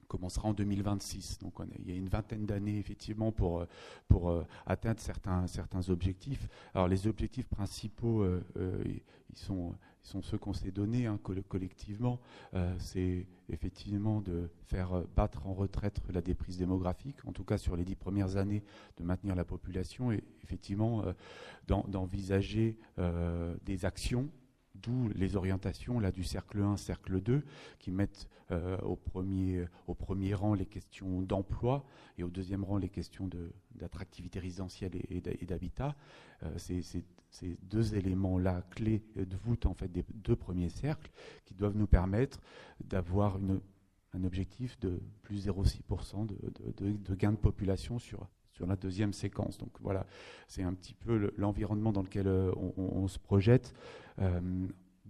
commencera en 2026. Donc il y a une vingtaine d'années effectivement pour atteindre certains objectifs. Alors les objectifs principaux, ils sont ceux qu'on s'est donnés collectivement. C'est effectivement de faire battre en retraite la déprise démographique, en tout cas sur les 10 premières années, de maintenir la population et effectivement d'envisager des actions, d'où les orientations là, du cercle 1, cercle 2, qui mettent au premier rang les questions d'emploi et au deuxième rang les questions d'attractivité résidentielle et d'habitat. Ces deux éléments-là, clés de voûte en fait, des deux premiers cercles, qui doivent nous permettre d'avoir un objectif de plus 0,6% de gain de population sur la deuxième séquence. Donc voilà, c'est un petit peu l'environnement dans lequel on se projette.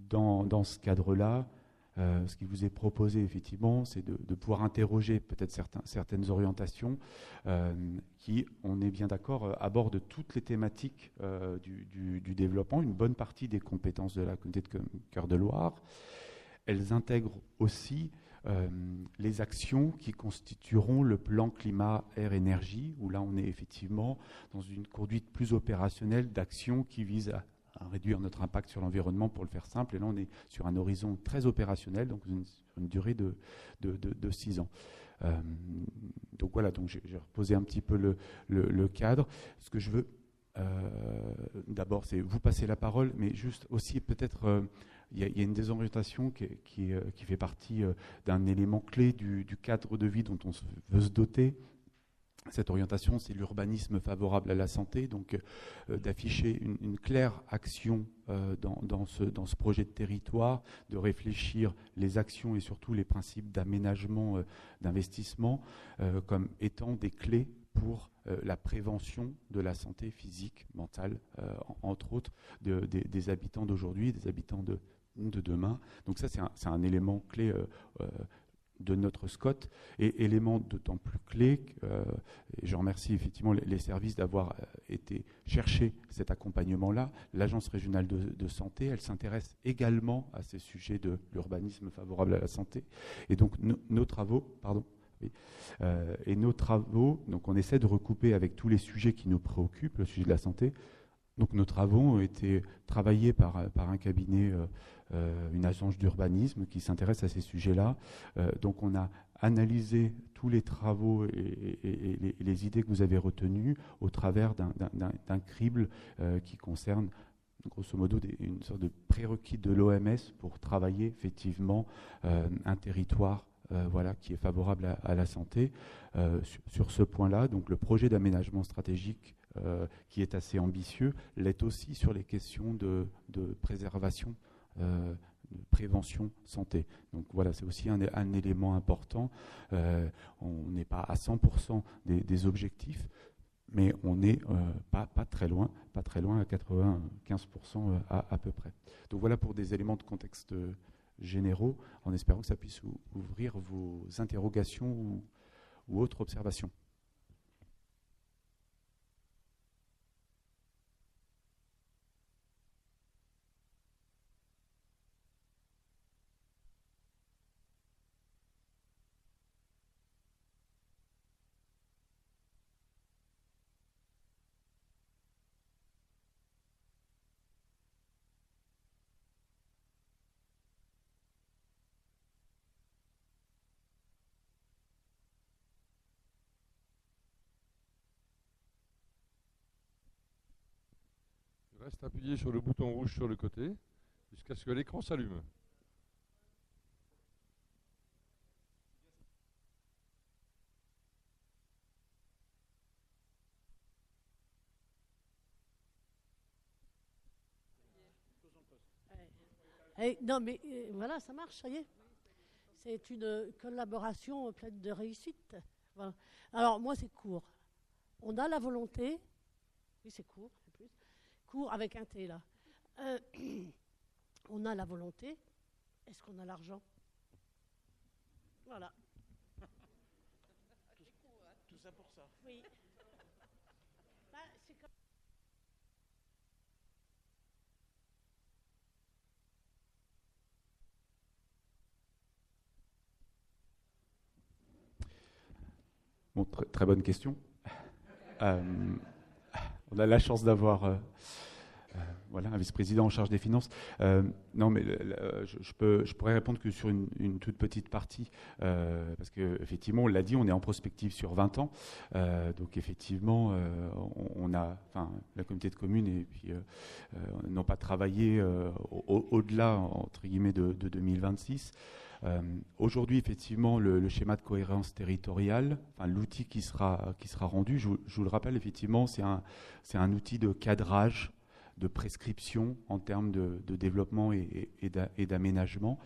Dans ce cadre-là, ce qui vous est proposé, effectivement, c'est de pouvoir interroger peut-être certaines orientations qui, on est bien d'accord, abordent toutes les thématiques du développement, une bonne partie des compétences de la communauté de Cœur de Loire. Elles intègrent aussi les actions qui constitueront le plan climat-air-énergie, où là on est effectivement dans une conduite plus opérationnelle d'actions qui visent à réduire notre impact sur l'environnement, pour le faire simple. Et là on est sur un horizon très opérationnel, donc une durée de 6 ans. Donc voilà, donc j'ai reposé un petit peu le cadre. Ce que je veux d'abord, c'est vous passer la parole, mais juste aussi peut-être il y a une désorientation qui fait partie d'un élément clé du cadre de vie dont on veut se doter. Cette orientation, c'est l'urbanisme favorable à la santé, donc d'afficher une claire action dans ce projet de territoire, de réfléchir les actions et surtout les principes d'aménagement, d'investissement comme étant des clés pour la prévention de la santé physique, mentale, entre autres, des habitants d'aujourd'hui, des habitants de demain. Donc ça, c'est un élément clé de notre SCOT, et élément d'autant plus clé, et je remercie effectivement les services d'avoir été chercher cet accompagnement-là. L'Agence régionale de santé, elle s'intéresse également à ces sujets de l'urbanisme favorable à la santé. Et donc nos travaux, donc on essaie de recouper avec tous les sujets qui nous préoccupent, le sujet de la santé. Donc nos travaux ont été travaillés par un cabinet, une agence d'urbanisme qui s'intéresse à ces sujets-là. Donc on a analysé tous les travaux et les idées que vous avez retenues au travers d'un crible qui concerne grosso modo une sorte de prérequis de l'OMS pour travailler effectivement un territoire qui est favorable à la santé. Sur ce point-là, donc le projet d'aménagement stratégique qui est assez ambitieux, l'est aussi sur les questions de préservation, de prévention santé. Donc voilà, c'est aussi un élément important. On n'est pas à 100% des objectifs, mais on n'est pas très loin, à 95% à peu près. Donc voilà pour des éléments de contexte généraux, en espérant que ça puisse ouvrir vos interrogations ou autres observations. Reste appuyé sur le bouton rouge sur le côté jusqu'à ce que l'écran s'allume. Non, mais voilà, ça marche, ça y est. C'est une collaboration pleine de réussite. Voilà. Alors, moi, c'est court. On a la volonté, oui c'est court, en plus, court avec un T là. On a la volonté, est-ce qu'on a l'argent? Voilà. Tout ça pour ça. Oui. Bah, c'est comme... Bon, très bonne question. On a la chance d'avoir voilà, un vice-président en charge des finances. Non, mais je pourrais répondre que sur une toute petite partie, parce qu'effectivement, on l'a dit, on est en prospective sur 20 ans. Donc effectivement, on a, enfin, la communauté de communes et puis n'ont pas travaillé au-delà, entre guillemets, de 2026. Aujourd'hui, effectivement, le schéma de cohérence territoriale, enfin, l'outil qui sera rendu, je vous le rappelle, effectivement, c'est un outil de cadrage, de prescription en termes de développement et d'aménagement.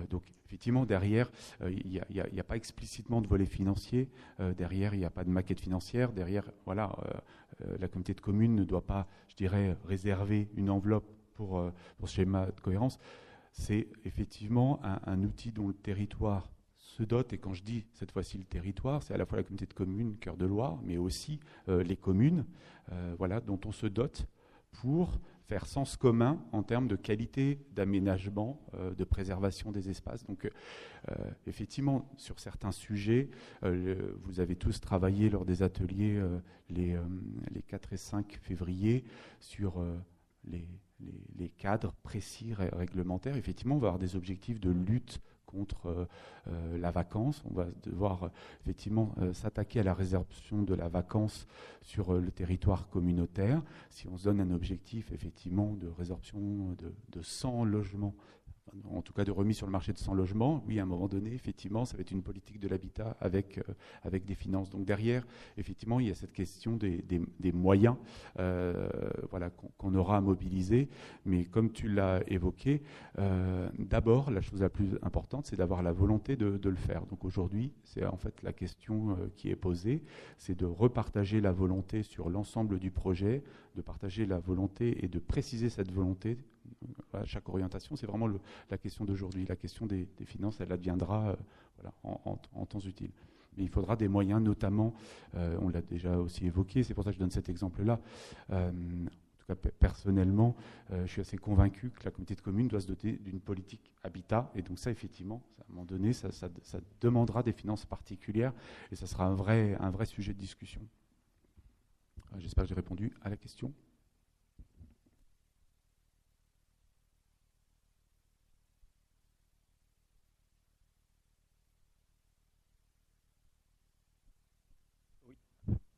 Donc, effectivement, derrière, il n'y a pas explicitement de volet financier. Derrière, il n'y a pas de maquette financière. Derrière, voilà, la communauté de communes ne doit pas, je dirais, réserver une enveloppe pour ce schéma de cohérence. C'est effectivement un outil dont le territoire se dote, et quand je dis cette fois-ci le territoire, c'est à la fois la communauté de communes Cœur de Loire, mais aussi les communes, voilà, dont on se dote pour faire sens commun en termes de qualité d'aménagement, de préservation des espaces. Donc effectivement, sur certains sujets, vous avez tous travaillé lors des ateliers les 4 et 5 février sur les cadres précis réglementaires. Effectivement, on va avoir des objectifs de lutte contre la vacance. On va devoir effectivement s'attaquer à la résorption de la vacance sur le territoire communautaire. Si on se donne un objectif effectivement de résorption de 100 logements, en tout cas de remise sur le marché de 100 logements, oui, à un moment donné, effectivement, ça va être une politique de l'habitat avec des finances. Donc derrière, effectivement, il y a cette question des moyens voilà, qu'on aura à mobiliser. Mais comme tu l'as évoqué, d'abord, la chose la plus importante, c'est d'avoir la volonté de le faire. Donc aujourd'hui, c'est en fait la question qui est posée, c'est de repartager la volonté sur l'ensemble du projet, de partager la volonté et de préciser cette volonté à chaque orientation. C'est vraiment la question d'aujourd'hui. La question des finances, elle adviendra voilà, en temps utile. Mais il faudra des moyens, notamment, on l'a déjà aussi évoqué, c'est pour ça que je donne cet exemple-là. En tout cas, personnellement, je suis assez convaincu que la communauté de communes doit se doter d'une politique habitat. Et donc ça, effectivement, à un moment donné, ça demandera des finances particulières et ça sera un vrai sujet de discussion. J'espère que j'ai répondu à la question.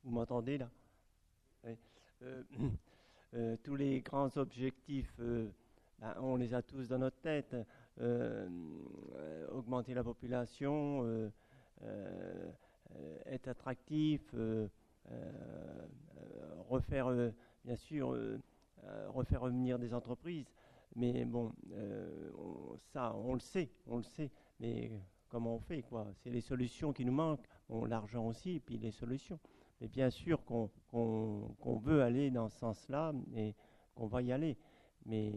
Vous m'entendez là? Oui. Tous les grands objectifs, on les a tous dans notre tête. Augmenter la population, être attractif, refaire, bien sûr, refaire revenir des entreprises. Mais bon, ça, on le sait. Mais comment on fait, quoi? C'est les solutions qui nous manquent. Bon, l'argent aussi, et puis les solutions. Mais bien sûr qu'on veut aller dans ce sens-là et qu'on va y aller. Mais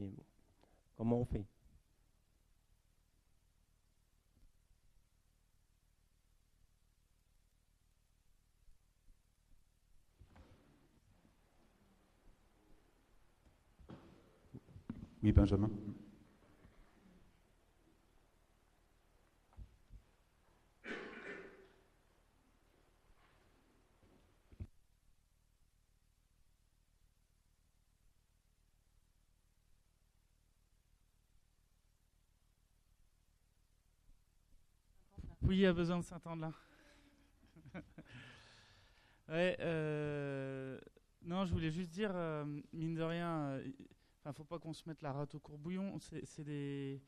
comment on fait? Oui, Benjamin. Oui, il y a besoin de s'entendre là. Ouais, non, je voulais juste dire, mine de rien, faut pas qu'on se mette la rate au courbouillon. C'est des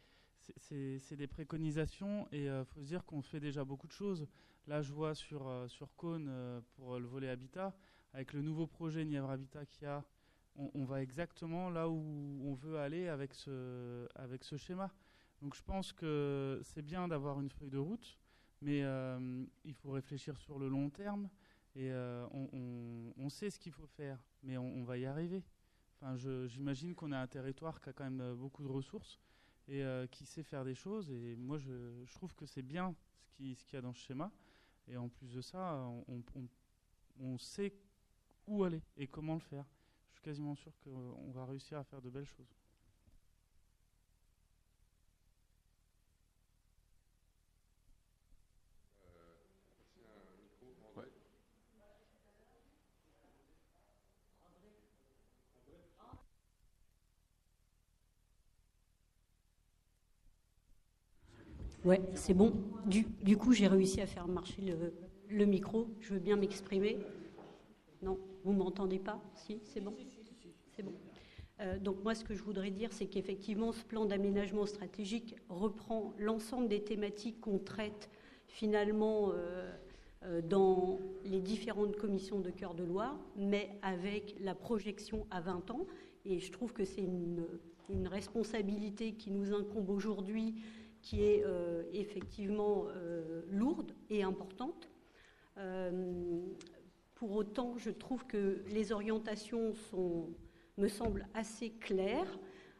préconisations et faut se dire qu'on fait déjà beaucoup de choses. Là, je vois sur Cône pour le volet habitat, avec le nouveau projet Nièvre Habitat qu'il y a, on va exactement là où on veut aller avec ce schéma. Donc je pense que c'est bien d'avoir une feuille de route, mais il faut réfléchir sur le long terme Et on sait ce qu'il faut faire, mais on va y arriver. Enfin, j'imagine qu'on a un territoire qui a quand même beaucoup de ressources et qui sait faire des choses. Et moi, je trouve que c'est bien ce qu'il y a dans ce schéma. Et en plus de ça, on sait où aller et comment le faire. Je suis quasiment sûr qu'on va réussir à faire de belles choses. Ouais, c'est bon. Du coup, j'ai réussi à faire marcher le micro. Je veux bien m'exprimer. Non, vous ne m'entendez pas? Si, c'est bon. C'est bon. Donc moi, ce que je voudrais dire, c'est qu'effectivement, ce plan d'aménagement stratégique reprend l'ensemble des thématiques qu'on traite finalement dans les différentes commissions de Cœur de Loire, mais avec la projection à 20 ans. Et je trouve que c'est une responsabilité qui nous incombe aujourd'hui, qui est effectivement lourde et importante. Pour autant, je trouve que les orientations me semblent assez claires,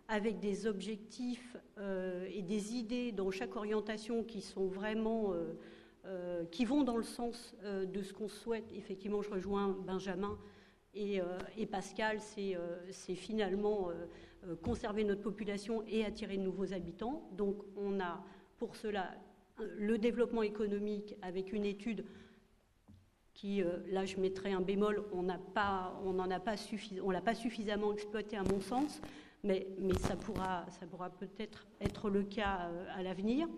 avec des objectifs et des idées dans chaque orientation qui sont vraiment qui vont dans le sens de ce qu'on souhaite. Effectivement, je rejoins Benjamin et Pascal, c'est finalement conserver notre population et attirer de nouveaux habitants. Donc on a pour cela le développement économique avec une étude qui, là je mettrai un bémol, on l'a pas suffisamment exploité à mon sens, mais ça pourra peut-être être le cas à l'avenir.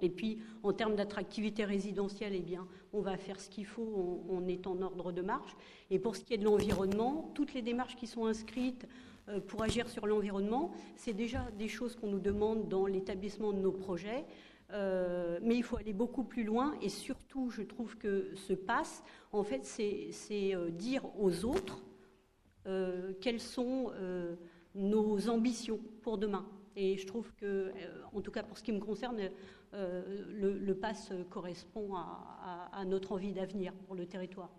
Et puis, en termes d'attractivité résidentielle, eh bien, on va faire ce qu'il faut, on est en ordre de marche. Et pour ce qui est de l'environnement, toutes les démarches qui sont inscrites pour agir sur l'environnement, c'est déjà des choses qu'on nous demande dans l'établissement de nos projets. Mais il faut aller beaucoup plus loin. Et surtout, je trouve que ce pass, en fait, c'est dire aux autres quelles sont nos ambitions pour demain. Et je trouve que, en tout cas pour ce qui me concerne, le PASS correspond à notre envie d'avenir pour le territoire.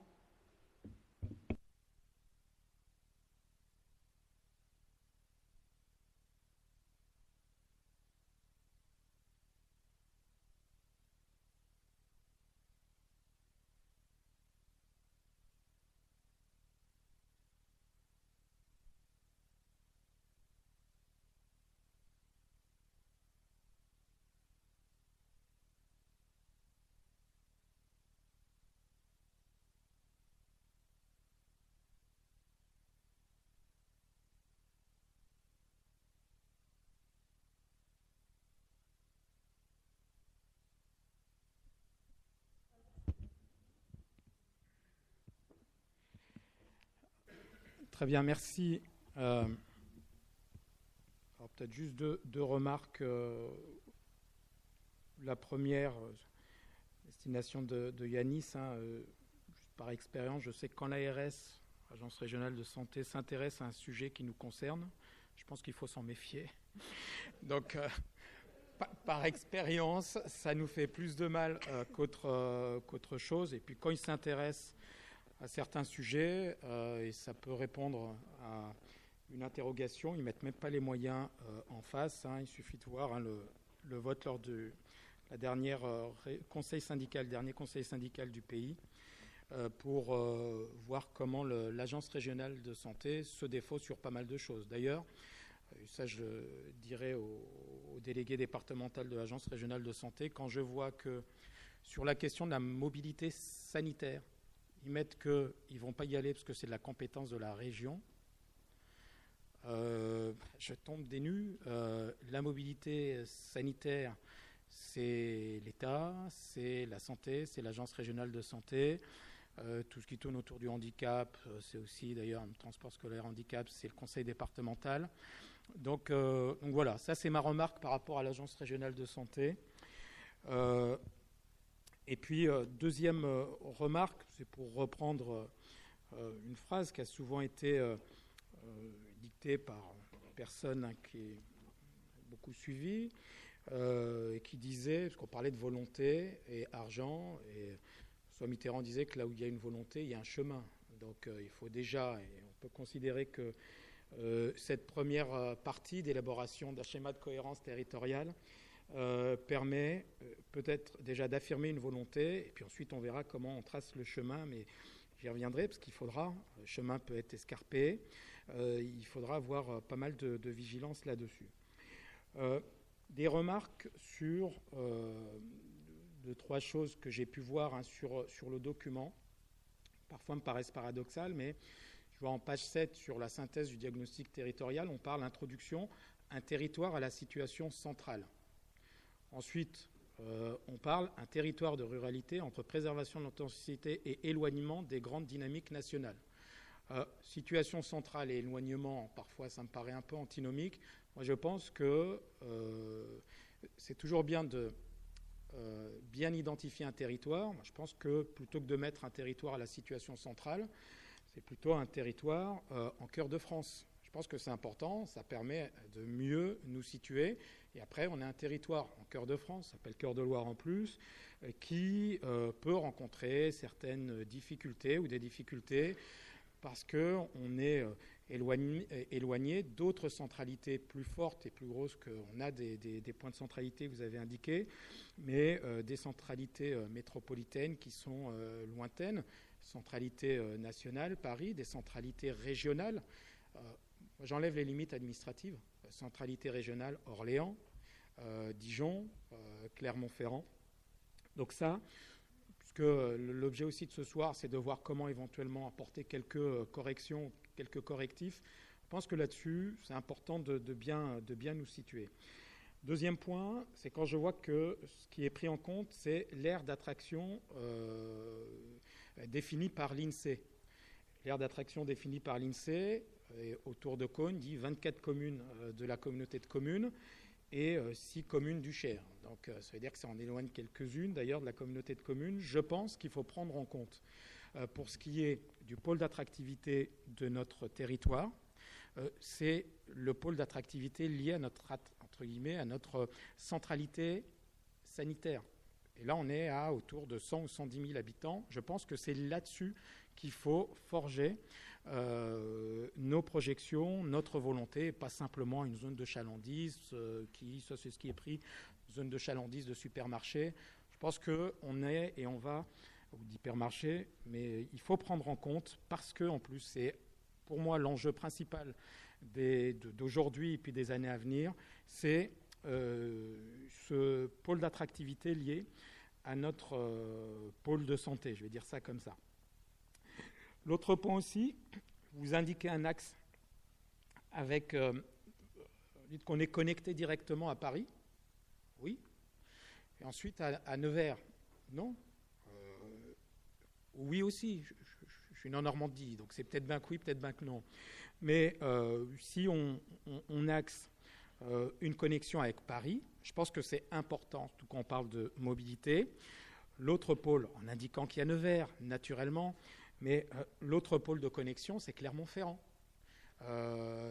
Très bien, merci. Alors peut-être juste deux remarques. La première, destination de Yanis, juste par expérience, je sais que quand l'ARS, Agence régionale de santé, s'intéresse à un sujet qui nous concerne, je pense qu'il faut s'en méfier. Donc, par expérience, ça nous fait plus de mal qu'autre chose. Et puis quand ils s'intéressent à certains sujets, et ça peut répondre à une interrogation, ils ne mettent même pas les moyens en face. Il suffit de voir le vote lors de la dernière dernier conseil syndical du pays pour voir comment l'agence régionale de santé se défausse sur pas mal de choses. D'ailleurs, ça je dirais aux délégués départementaux de l'agence régionale de santé, quand je vois que sur la question de la mobilité sanitaire, ils mettent qu'ils ne vont pas y aller parce que c'est de la compétence de la région. Je tombe des nues. La mobilité sanitaire, c'est l'État, c'est la santé, c'est l'agence régionale de santé. Tout ce qui tourne autour du handicap, c'est aussi d'ailleurs un transport scolaire handicap, c'est le conseil départemental. Donc voilà, ça c'est ma remarque par rapport à l'agence régionale de santé. Et puis, deuxième remarque, c'est pour reprendre une phrase qui a souvent été dictée par une personne qui est beaucoup suivie, et qui disait, parce qu'on parlait de volonté et argent, et François Mitterrand disait que là où il y a une volonté, il y a un chemin. Donc il faut déjà, et on peut considérer que cette première partie d'élaboration d'un schéma de cohérence territoriale permet peut-être déjà d'affirmer une volonté, et puis ensuite on verra comment on trace le chemin, mais j'y reviendrai parce qu'il faudra, le chemin peut être escarpé, il faudra avoir pas mal de vigilance là-dessus. Des remarques sur 2-3 choses que j'ai pu voir sur le document, parfois me paraissent paradoxales, mais je vois en page 7 sur la synthèse du diagnostic territorial, on parle d'introduction, un territoire à la situation centrale. Ensuite, on parle un territoire de ruralité entre préservation de l'authenticité et éloignement des grandes dynamiques nationales. Situation centrale et éloignement, parfois ça me paraît un peu antinomique. Moi je pense que c'est toujours bien de bien identifier un territoire. Moi, je pense que plutôt que de mettre un territoire à la situation centrale, c'est plutôt un territoire en cœur de France. Je pense que c'est important, ça permet de mieux nous situer. Et après, on a un territoire en cœur de France, ça s'appelle Cœur de Loire en plus, qui peut rencontrer certaines difficultés ou des difficultés parce qu'on est éloigné d'autres centralités plus fortes et plus grosses qu'on a des points de centralité, vous avez indiqué, mais des centralités métropolitaines qui sont lointaines, centralité nationale, Paris, des centralités régionales. J'enlève les limites administratives, centralité régionale, Orléans, Dijon, Clermont-Ferrand. Donc ça, puisque l'objet aussi de ce soir, c'est de voir comment éventuellement apporter quelques corrections, quelques correctifs. Je pense que là-dessus, c'est important de bien nous situer. Deuxième point, c'est quand je vois que ce qui est pris en compte, c'est l'aire d'attraction définie par l'INSEE. L'aire d'attraction définie par l'INSEE, autour de Cosne, dit 24 communes de la communauté de communes et 6 communes du Cher. Donc ça veut dire que ça en éloigne quelques-unes d'ailleurs de la communauté de communes. Je pense qu'il faut prendre en compte, pour ce qui est du pôle d'attractivité de notre territoire, c'est le pôle d'attractivité lié à notre, entre guillemets, à notre centralité sanitaire. Et là, on est à autour de 100 ou 110 000 habitants. Je pense que c'est là-dessus qu'il faut forger nos projections, notre volonté, et pas simplement une zone de chalandise, ça c'est ce qui est pris, zone de chalandise, de supermarché. Je pense qu'on est et on va, ou d'hypermarché, mais il faut prendre en compte, parce que en plus c'est pour moi l'enjeu principal d'aujourd'hui et puis des années à venir, c'est ce pôle d'attractivité lié à notre pôle de santé, je vais dire ça comme ça. L'autre point aussi, vous indiquez un axe avec, dites qu'on est connecté directement à Paris, oui, et ensuite à Nevers, non, oui aussi, je suis en Normandie, donc c'est peut-être bien que oui, peut-être bien que non, mais si on axe une connexion avec Paris, je pense que c'est important, tout quand on parle de mobilité. L'autre pôle, en indiquant qu'il y a Nevers, naturellement, mais l'autre pôle de connexion, c'est Clermont-Ferrand.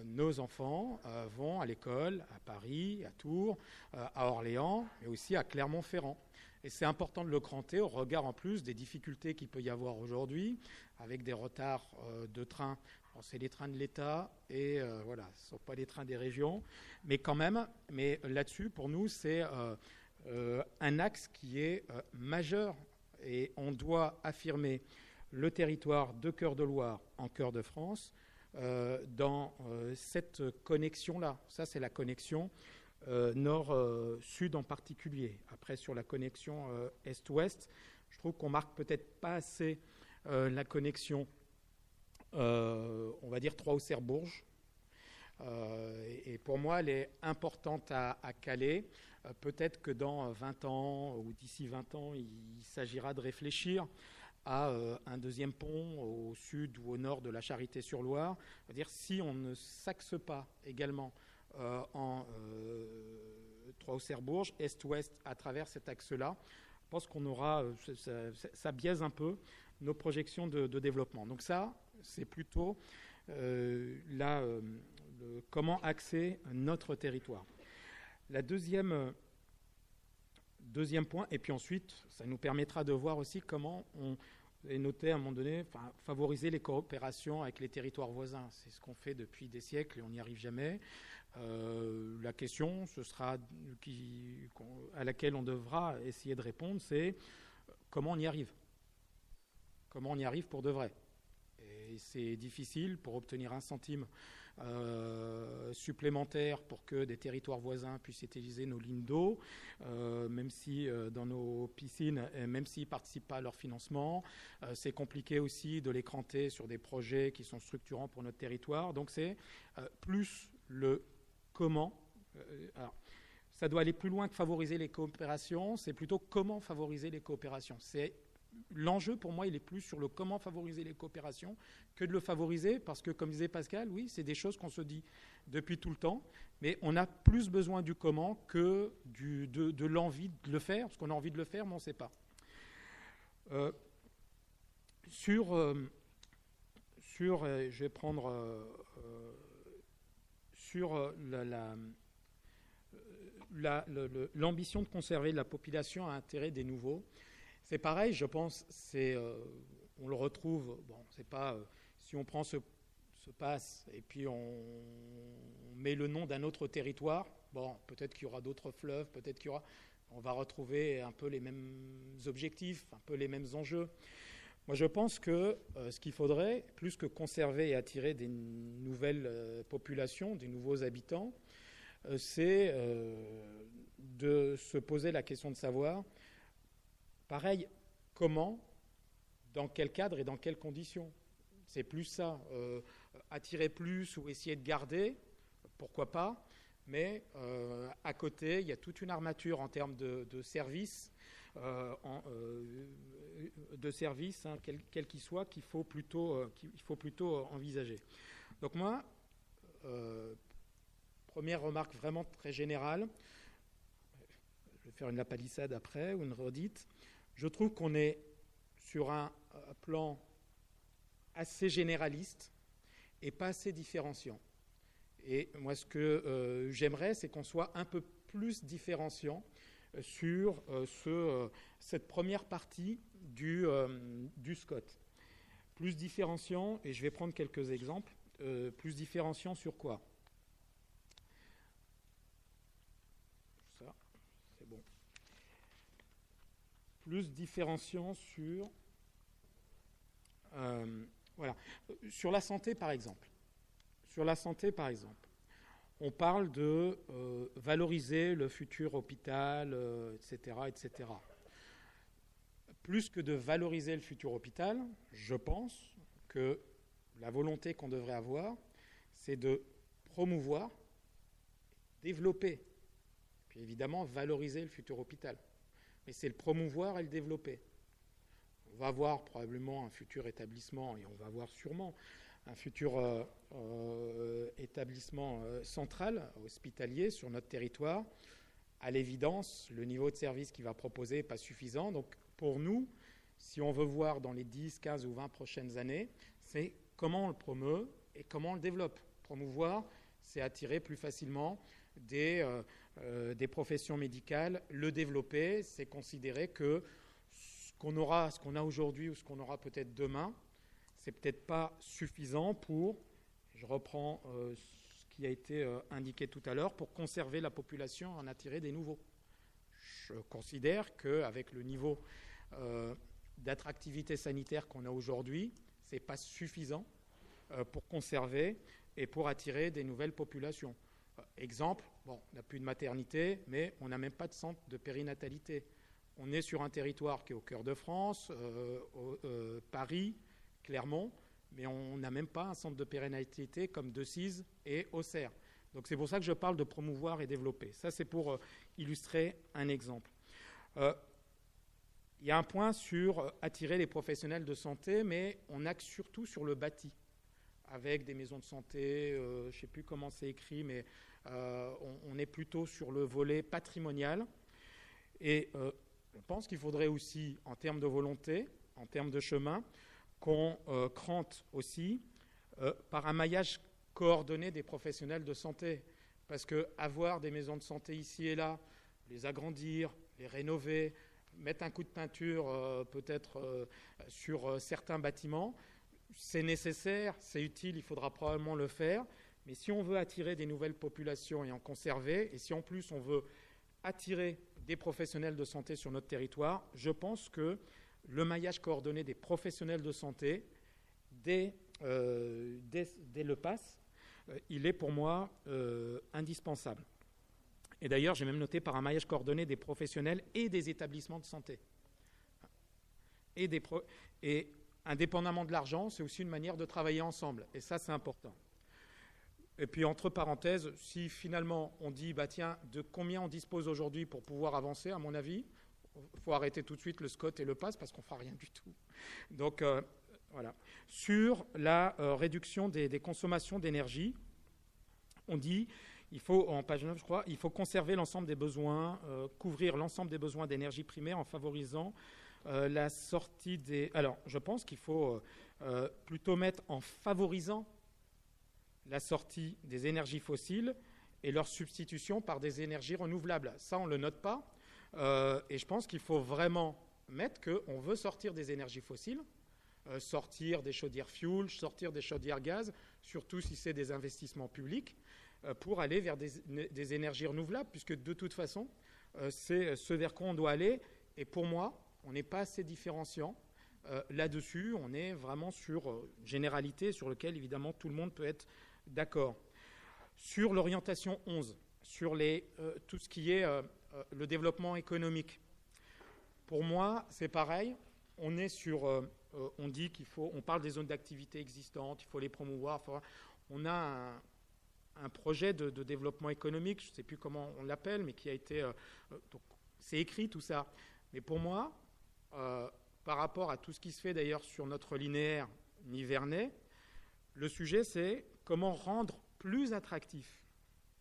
Nos enfants vont à l'école à Paris, à Tours, à Orléans, mais aussi à Clermont-Ferrand. Et c'est important de le cranter au regard en plus des difficultés qu'il peut y avoir aujourd'hui, avec des retards de trains. Alors, c'est les trains de l'État et voilà, ce ne sont pas les trains des régions, mais quand même, mais là-dessus, pour nous, c'est un axe qui est majeur et on doit affirmer le territoire de Cœur de Loire en Cœur de France dans cette connexion-là. Ça, c'est la connexion nord-sud en particulier. Après, sur la connexion est-ouest, je trouve qu'on marque peut-être pas assez la connexion, on va dire, Troyes-Auxerre-Bourges. Et pour moi, elle est importante à caler. Peut-être que dans 20 ans ou d'ici 20 ans, il s'agira de réfléchir à un deuxième pont au sud ou au nord de la Charité-sur-Loire. C'est-à-dire si on ne s'axe pas également en Troyes-Auxerre-Bourges, est-ouest, à travers cet axe-là, je pense qu'on aura, ça biaise un peu nos projections de développement. Donc ça, c'est plutôt comment axer notre territoire. Le Deuxième point, et puis ensuite, ça nous permettra de voir aussi comment on est noté à un moment donné, favoriser les coopérations avec les territoires voisins. C'est ce qu'on fait depuis des siècles et on n'y arrive jamais. La question, ce sera à laquelle on devra essayer de répondre, c'est comment on y arrive. Comment on y arrive pour de vrai. Et c'est difficile pour obtenir 1 centime supplémentaire pour que des territoires voisins puissent utiliser nos lignes d'eau, même si dans nos piscines, même s'ils ne participent pas à leur financement. C'est compliqué aussi de les cranter sur des projets qui sont structurants pour notre territoire. Donc c'est plus le comment. Alors, ça doit aller plus loin que favoriser les coopérations, c'est plutôt comment favoriser les coopérations. L'enjeu, pour moi, il est plus sur le comment favoriser les coopérations que de le favoriser, parce que, comme disait Pascal, oui, c'est des choses qu'on se dit depuis tout le temps, mais on a plus besoin du comment que de l'envie de le faire, parce qu'on a envie de le faire, mais on ne sait pas. Je vais prendre sur l'ambition de conserver la population à intérêt des nouveaux. C'est pareil, je pense, on le retrouve, c'est pas, si on prend ce pass et puis on met le nom d'un autre territoire, peut-être qu'il y aura d'autres fleuves, on va retrouver un peu les mêmes objectifs, un peu les mêmes enjeux. Moi, je pense que ce qu'il faudrait, plus que conserver et attirer des nouvelles populations, des nouveaux habitants, c'est de se poser la question de savoir, pareil, comment, dans quel cadre et dans quelles conditions. C'est plus ça. Attirer plus ou essayer de garder, pourquoi pas, mais à côté, il y a toute une armature en termes de services, quel qu'il soit, qu'il faut plutôt envisager. Donc moi, première remarque vraiment très générale, je vais faire une lapalissade après ou une redite. Je trouve qu'on est sur un plan assez généraliste et pas assez différenciant. Et moi, ce que j'aimerais, c'est qu'on soit un peu plus différenciant sur cette première partie du SCOT. Plus différenciant, et je vais prendre quelques exemples, plus différenciant sur quoi ? Ça, c'est bon. Plus différenciant sur... voilà. Sur la santé, par exemple. On parle de valoriser le futur hôpital, etc., etc. Plus que de valoriser le futur hôpital, je pense que la volonté qu'on devrait avoir, c'est de promouvoir, développer, puis évidemment valoriser le futur hôpital. Mais c'est le promouvoir et le développer. On va avoir probablement un futur établissement, et on va avoir sûrement un futur établissement central, hospitalier, sur notre territoire. À l'évidence, le niveau de service qu'il va proposer n'est pas suffisant. Donc, pour nous, si on veut voir dans les 10, 15 ou 20 prochaines années, c'est comment on le promeut et comment on le développe. Promouvoir, c'est attirer plus facilement des professions médicales. Le développer, c'est considérer que ce qu'on a aujourd'hui ou ce qu'on aura peut-être demain, c'est peut-être pas suffisant pour, je reprends ce qui a été indiqué tout à l'heure, pour conserver la population et en attirer des nouveaux. Je considère qu'avec le niveau d'attractivité sanitaire qu'on a aujourd'hui, ce n'est pas suffisant pour conserver et pour attirer des nouvelles populations. Exemple, on n'a plus de maternité, mais on n'a même pas de centre de périnatalité. On est sur un territoire qui est au cœur de France, Paris, Clermont, mais on n'a même pas un centre de périnatalité comme Decize et Auxerre. Donc c'est pour ça que je parle de promouvoir et développer. Ça, c'est pour illustrer un exemple. Il y a un point sur attirer les professionnels de santé, mais on axe surtout sur le bâti, avec des maisons de santé, je ne sais plus comment c'est écrit, mais on est plutôt sur le volet patrimonial. Et je pense qu'il faudrait aussi, en termes de volonté, en termes de chemin, qu'on crante aussi par un maillage coordonné des professionnels de santé. Parce qu'avoir des maisons de santé ici et là, les agrandir, les rénover, mettre un coup de peinture peut-être sur certains bâtiments. C'est nécessaire, c'est utile, il faudra probablement le faire. Mais si on veut attirer des nouvelles populations et en conserver, et si en plus on veut attirer des professionnels de santé sur notre territoire, je pense que le maillage coordonné des professionnels de santé, dès le PASS, il est pour moi indispensable. Et d'ailleurs, j'ai même noté par un maillage coordonné des professionnels et des établissements de santé. Et indépendamment de l'argent, c'est aussi une manière de travailler ensemble. Et ça, c'est important. Et puis, entre parenthèses, si finalement on dit, bah tiens, de combien on dispose aujourd'hui pour pouvoir avancer, à mon avis, il faut arrêter tout de suite le SCOT et le PASS parce qu'on ne fera rien du tout. Donc, voilà. Sur la réduction des consommations d'énergie, on dit, il faut, en page 9, je crois, il faut conserver l'ensemble des besoins, couvrir l'ensemble des besoins d'énergie primaire en favorisant la sortie des... Alors, je pense qu'il faut plutôt mettre en favorisant la sortie des énergies fossiles et leur substitution par des énergies renouvelables. Ça, on ne le note pas. Et je pense qu'il faut vraiment mettre qu'on veut sortir des énergies fossiles, sortir des chaudières fuel, sortir des chaudières gaz, surtout si c'est des investissements publics, pour aller vers des énergies renouvelables, puisque de toute façon, c'est ce vers quoi on doit aller. Et pour moi, on n'est pas assez différenciant. Là-dessus, on est vraiment sur généralité, sur lequel, évidemment, tout le monde peut être d'accord. Sur l'orientation 11, sur tout ce qui est le développement économique, pour moi, c'est pareil. On est sur... on dit on parle des zones d'activité existantes, il faut les promouvoir. On a un projet de développement économique, je ne sais plus comment on l'appelle, mais qui a été... donc, c'est écrit tout ça. Mais pour moi, par rapport à tout ce qui se fait d'ailleurs sur notre linéaire nivernais, le sujet c'est comment rendre plus attractif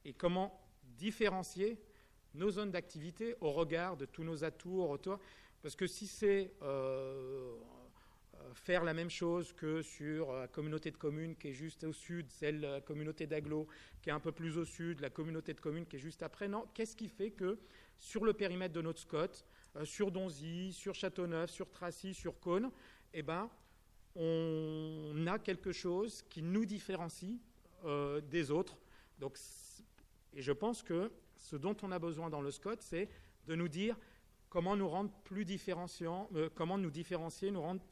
et comment différencier nos zones d'activité au regard de tous nos atouts, au retour. Parce que si c'est faire la même chose que sur la communauté de communes qui est juste au sud, celle la communauté d'agglo qui est un peu plus au sud, la communauté de communes qui est juste après, non, qu'est-ce qui fait que sur le périmètre de notre SCOT, sur Donzy, sur Châteauneuf, sur Tracy, sur Cône, eh ben, on a quelque chose qui nous différencie des autres. Donc, et je pense que ce dont on a besoin dans le SCOT, c'est de nous dire comment nous rendre plus différenciants, comment nous différencier, nous rendre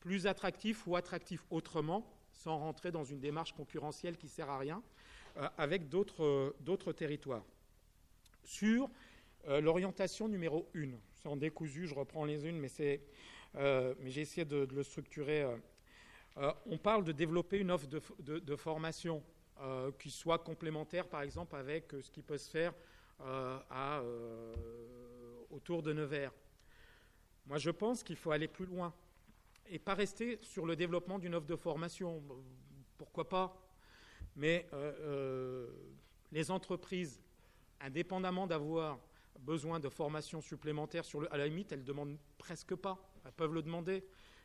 plus attractifs ou attractifs autrement, sans rentrer dans une démarche concurrentielle qui ne sert à rien, avec d'autres territoires. Sur l'orientation numéro 1, c'est en décousu, je reprends les unes, mais j'ai essayé de le structurer. On parle de développer une offre de formation qui soit complémentaire, par exemple, avec ce qui peut se faire autour de Nevers. Moi, je pense qu'il faut aller plus loin et pas rester sur le développement d'une offre de formation. Pourquoi pas? Mais les entreprises, indépendamment d'avoir besoin de formation supplémentaire, à la limite, elles ne demandent presque pas. Elles peuvent le demander,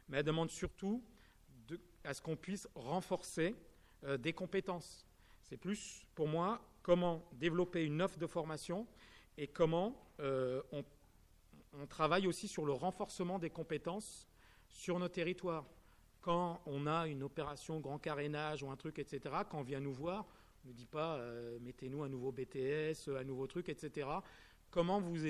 mais elles demandent surtout à ce qu'on puisse renforcer des compétences. C'est plus, pour moi, comment développer une offre de formation et comment on travaille aussi sur le renforcement des compétences sur nos territoires. Quand on a une opération grand carénage ou un truc, etc., quand on vient nous voir, on ne dit pas mettez-nous un nouveau BTS, un nouveau truc, etc. Comment vous nous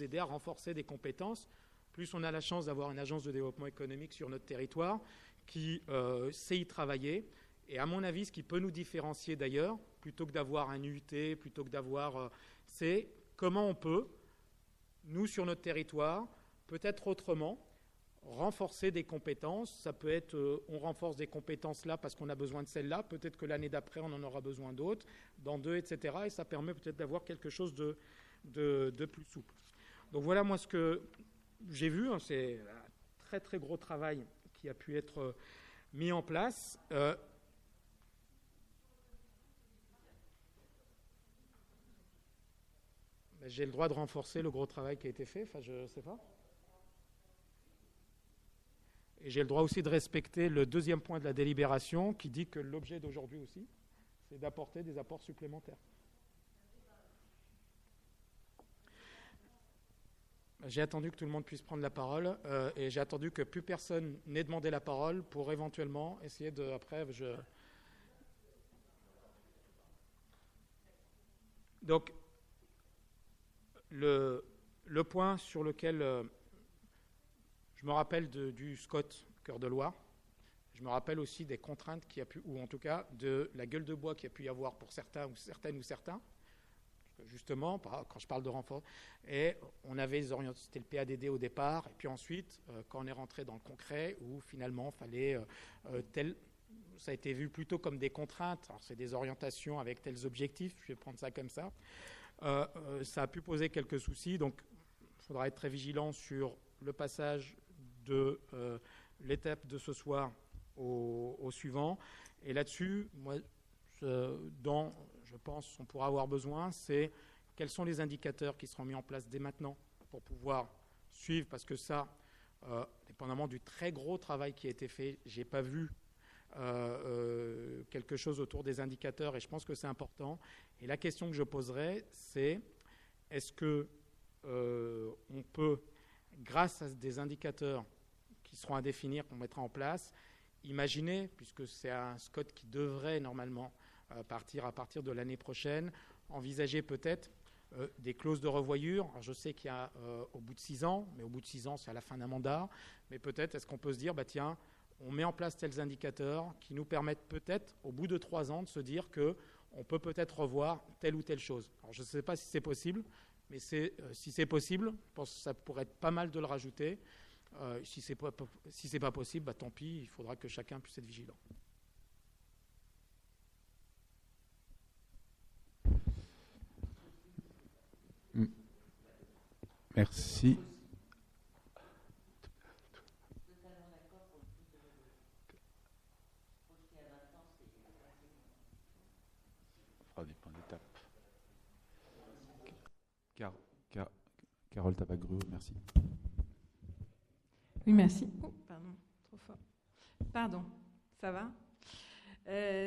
aider à renforcer des compétences? Plus on a la chance d'avoir une agence de développement économique sur notre territoire qui sait y travailler. Et à mon avis, ce qui peut nous différencier d'ailleurs, plutôt que d'avoir un UT, plutôt que d'avoir... c'est comment on peut, nous sur notre territoire, peut-être autrement, renforcer des compétences. Ça peut être, on renforce des compétences là parce qu'on a besoin de celles-là. Peut-être que l'année d'après, on en aura besoin d'autres, dans deux, etc. Et ça permet peut-être d'avoir quelque chose de plus souple. Donc voilà, moi, ce que j'ai vu, c'est un très, très gros travail qui a pu être mis en place. J'ai le droit de renforcer le gros travail qui a été fait, enfin, je ne sais pas. Et j'ai le droit aussi de respecter le deuxième point de la délibération qui dit que l'objet d'aujourd'hui aussi, c'est d'apporter des apports supplémentaires. J'ai attendu que tout le monde puisse prendre la parole et j'ai attendu que plus personne n'ait demandé la parole pour éventuellement essayer de... Après, Donc, le point sur lequel je me rappelle du SCOT Cœur de Loire, je me rappelle aussi des contraintes qu'il y a pu, ou en tout cas de la gueule de bois qu'il y a pu y avoir pour certains ou certaines ou certains, justement, quand je parle de renfort, et on avait les orientations, c'était le PADD au départ, et puis ensuite, quand on est rentré dans le concret, où finalement, il fallait ça a été vu plutôt comme des contraintes, alors c'est des orientations avec tels objectifs, je vais prendre ça comme ça, ça a pu poser quelques soucis, donc il faudra être très vigilant sur le passage de l'étape de ce soir au suivant, et là-dessus, moi, je pense qu'on pourra avoir besoin, c'est quels sont les indicateurs qui seront mis en place dès maintenant pour pouvoir suivre, parce que ça, dépendamment du très gros travail qui a été fait, je n'ai pas vu quelque chose autour des indicateurs et je pense que c'est important. Et la question que je poserai, c'est est-ce que on peut, grâce à des indicateurs qui seront à définir, qu'on mettra en place, imaginer, puisque c'est un SCOT qui devrait normalement partir à partir de l'année prochaine, envisager peut-être des clauses de revoyure. Alors je sais qu'il y a au bout de 6 ans, mais au bout de 6 ans, c'est à la fin d'un mandat, mais peut-être est-ce qu'on peut se dire, tiens, on met en place tels indicateurs qui nous permettent peut-être, au bout de 3 ans, de se dire qu'on peut peut-être revoir telle ou telle chose. Alors je ne sais pas si c'est possible, mais si c'est possible, je pense que ça pourrait être pas mal de le rajouter. Si ce n'est pas possible, tant pis, il faudra que chacun puisse être vigilant. Merci. On fera des points d'étape. Carole Tabagru, merci. Oui, merci. Oh, pardon, trop fort. Pardon, ça va ?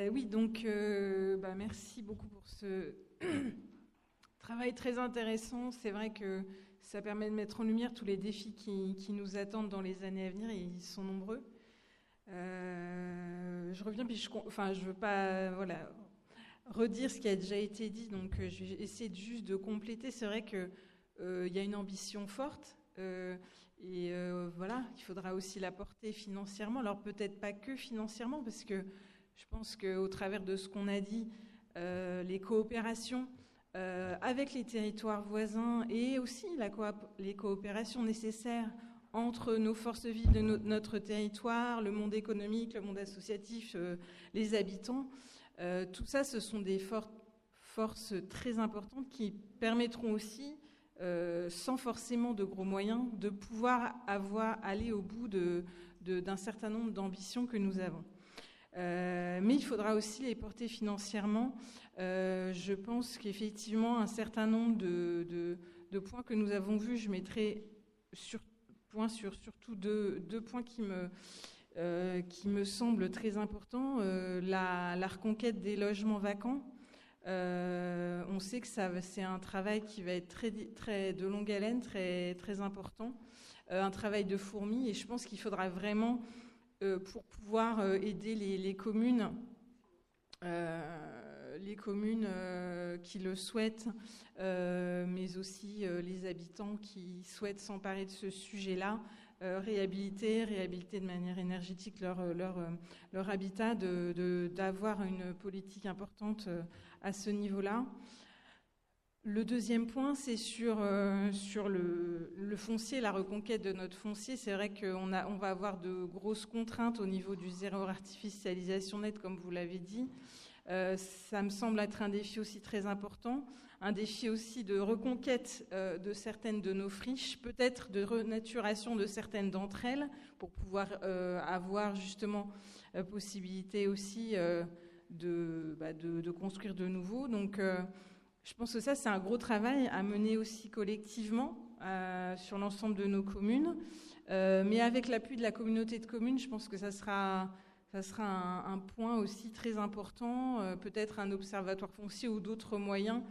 Oui, donc, merci beaucoup pour ce travail très intéressant. C'est vrai que ça permet de mettre en lumière tous les défis qui nous attendent dans les années à venir, et ils sont nombreux. Je reviens, puis je ne veux pas redire ce qui a déjà été dit, donc je vais essayer juste de compléter. C'est vrai qu'il y a une ambition forte, il faudra aussi la porter financièrement. Alors peut-être pas que financièrement, parce que je pense qu'au travers de ce qu'on a dit, les coopérations avec les territoires voisins et aussi les coopérations nécessaires entre nos forces vives de notre territoire, le monde économique, le monde associatif, les habitants, tout ça, ce sont des forces très importantes qui permettront aussi, sans forcément de gros moyens, de pouvoir aller au bout d'un certain nombre d'ambitions que nous avons. Mais il faudra aussi les porter financièrement. Je pense qu'effectivement, un certain nombre de points que nous avons vus, je mettrai surtout deux points qui me semblent très importants. La reconquête des logements vacants. On sait que c'est un travail qui va être très de longue haleine, très, très important. Un travail de fourmi, et je pense qu'il faudra vraiment, pour pouvoir aider les communes qui le souhaitent, mais aussi les habitants qui souhaitent s'emparer de ce sujet-là, réhabiliter de manière énergétique leur habitat, d'avoir une politique importante à ce niveau-là. Le deuxième point, c'est sur le foncier, la reconquête de notre foncier. C'est vrai qu'on va avoir de grosses contraintes au niveau du zéro artificialisation nette, comme vous l'avez dit. Ça me semble être un défi aussi très important, un défi aussi de reconquête de certaines de nos friches, peut-être de renaturation de certaines d'entre elles, pour pouvoir avoir justement possibilité aussi de construire de nouveau. Donc je pense que ça, c'est un gros travail à mener aussi collectivement sur l'ensemble de nos communes. Mais avec l'appui de la communauté de communes, je pense que ça sera un point aussi très important, peut-être un observatoire foncier ou d'autres moyens.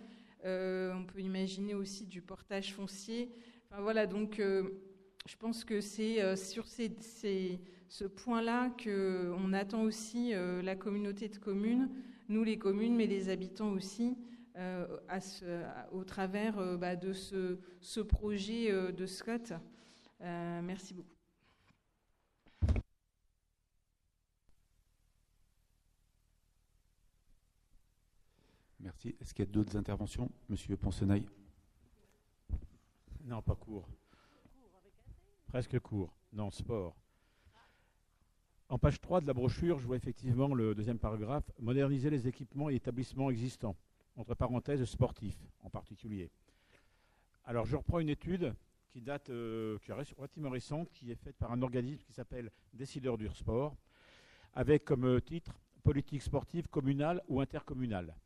On peut imaginer aussi du portage foncier. Enfin, voilà, donc je pense que c'est sur ce point-là qu'on attend aussi la communauté de communes, nous les communes, mais les habitants aussi, au travers de ce projet de Scott. Merci beaucoup. Merci. Est-ce qu'il y a d'autres interventions? Monsieur Poncenaille. Non, pas court. Presque court. Non, sport. En page 3 de la brochure, je vois effectivement le deuxième paragraphe, moderniser les équipements et établissements existants, entre parenthèses sportifs en particulier. Alors je reprends une étude qui date, qui est relativement récente, qui est faite par un organisme qui s'appelle Décideurs du sport, avec comme titre politique sportive communale ou intercommunale.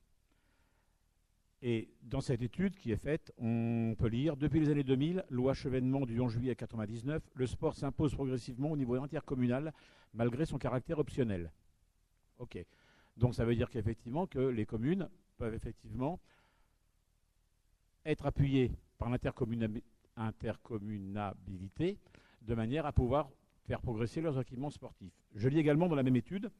Et dans cette étude qui est faite, on peut lire « Depuis les années 2000, loi Chevènement du 11 juillet 1999, le sport s'impose progressivement au niveau intercommunal, malgré son caractère optionnel. » Ok. Donc ça veut dire qu'effectivement, que les communes peuvent effectivement être appuyées par l'intercommunabilité de manière à pouvoir faire progresser leurs équipements sportifs. Je lis également dans la même étude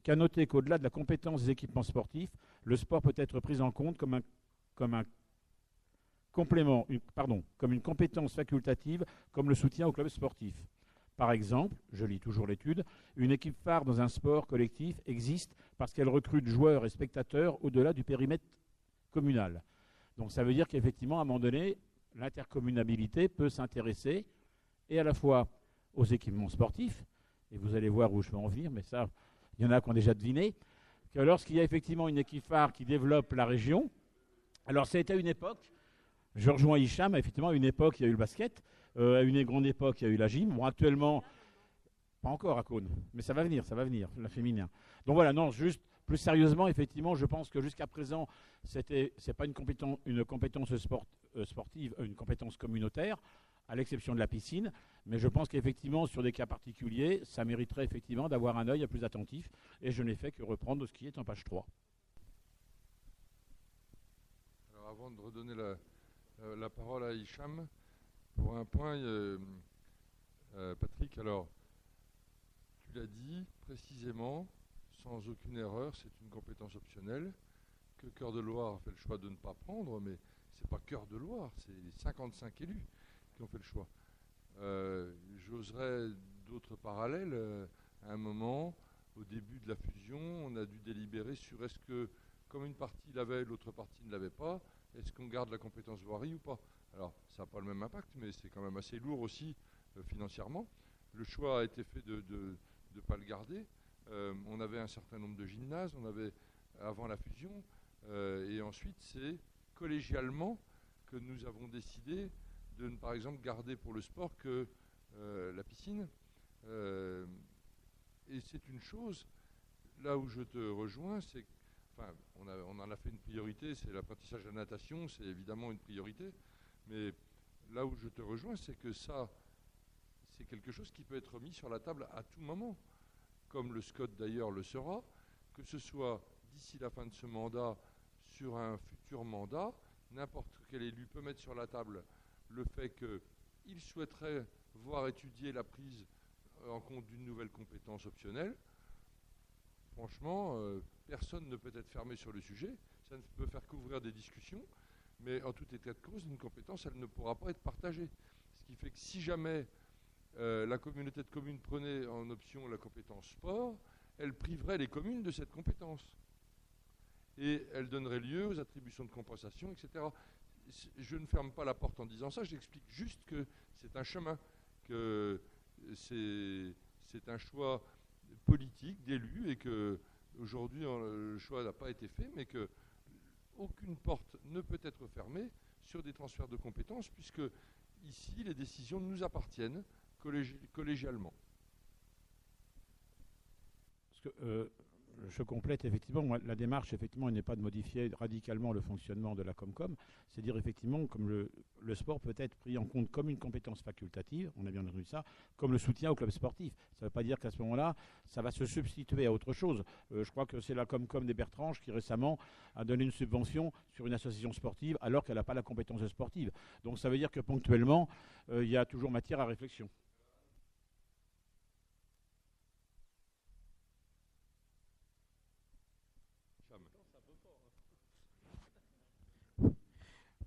qu'à noter qu'au-delà de la compétence des équipements sportifs, le sport peut être pris en compte comme un complément, comme une compétence facultative, comme le soutien au club sportif. Par exemple, je lis toujours l'étude, une équipe phare dans un sport collectif existe parce qu'elle recrute joueurs et spectateurs au-delà du périmètre communal. Donc ça veut dire qu'effectivement, à un moment donné, l'intercommunabilité peut s'intéresser et à la fois aux équipements sportifs, et vous allez voir où je veux en venir, mais ça, il y en a qui ont déjà deviné, que lorsqu'il y a effectivement une équipe phare qui développe la région, alors c'était à une époque, je rejoins Hicham, effectivement, à une époque, il y a eu le basket, à une grande époque, il y a eu la gym. Bon, actuellement, pas encore à Cône, mais ça va venir, le féminin. Donc voilà, non, juste plus sérieusement, effectivement, je pense que jusqu'à présent, c'est pas une compétence sportive, une compétence communautaire, à l'exception de la piscine, mais je pense qu'effectivement, sur des cas particuliers, ça mériterait effectivement d'avoir un œil plus attentif, et je n'ai fait que reprendre ce qui est en page 3. Alors avant de redonner la parole à Hicham, pour un point, Patrick, alors, tu l'as dit précisément, sans aucune erreur, c'est une compétence optionnelle, que Cœur de Loire a fait le choix de ne pas prendre, mais ce n'est pas Cœur de Loire, c'est les 55 élus qui ont fait le choix. J'oserais d'autres parallèles. À un moment, au début de la fusion, on a dû délibérer sur est-ce que, comme une partie l'avait, l'autre partie ne l'avait pas, est-ce qu'on garde la compétence voirie ou pas? Alors, ça n'a pas le même impact, mais c'est quand même assez lourd aussi financièrement. Le choix a été fait de ne pas le garder. On avait un certain nombre de gymnases, on avait avant la fusion, et ensuite c'est collégialement que nous avons décidé de ne, par exemple, garder pour le sport que la piscine. Et c'est une chose, là où je te rejoins, c'est enfin, on en a fait une priorité, c'est l'apprentissage de la natation, c'est évidemment une priorité, mais là où je te rejoins, c'est que ça, c'est quelque chose qui peut être mis sur la table à tout moment, comme le SCOT d'ailleurs le sera, que ce soit d'ici la fin de ce mandat, sur un futur mandat, n'importe quel élu peut mettre sur la table le fait qu'il souhaiterait voir étudier la prise en compte d'une nouvelle compétence optionnelle. Franchement, personne ne peut être fermé sur le sujet, ça ne peut faire qu'ouvrir des discussions, mais en tout état de cause, une compétence, elle ne pourra pas être partagée. Ce qui fait que si jamais la communauté de communes prenait en option la compétence sport, elle priverait les communes de cette compétence. Et elle donnerait lieu aux attributions de compensation, etc. Je ne ferme pas la porte en disant ça, j'explique juste que c'est un chemin, que c'est un choix politique d'élus et que aujourd'hui le choix n'a pas été fait, mais que aucune porte ne peut être fermée sur des transferts de compétences, puisque ici les décisions nous appartiennent collégialement. Parce que, je complète effectivement. Moi, la démarche, effectivement, n'est pas de modifier radicalement le fonctionnement de la Comcom. C'est dire effectivement comme le sport peut être pris en compte comme une compétence facultative, on a bien entendu ça, comme le soutien au club sportif. Ça ne veut pas dire qu'à ce moment-là, ça va se substituer à autre chose. Je crois que c'est la Comcom des Bertranges qui récemment a donné une subvention sur une association sportive alors qu'elle n'a pas la compétence sportive. Donc ça veut dire que ponctuellement, il y a toujours matière à réflexion.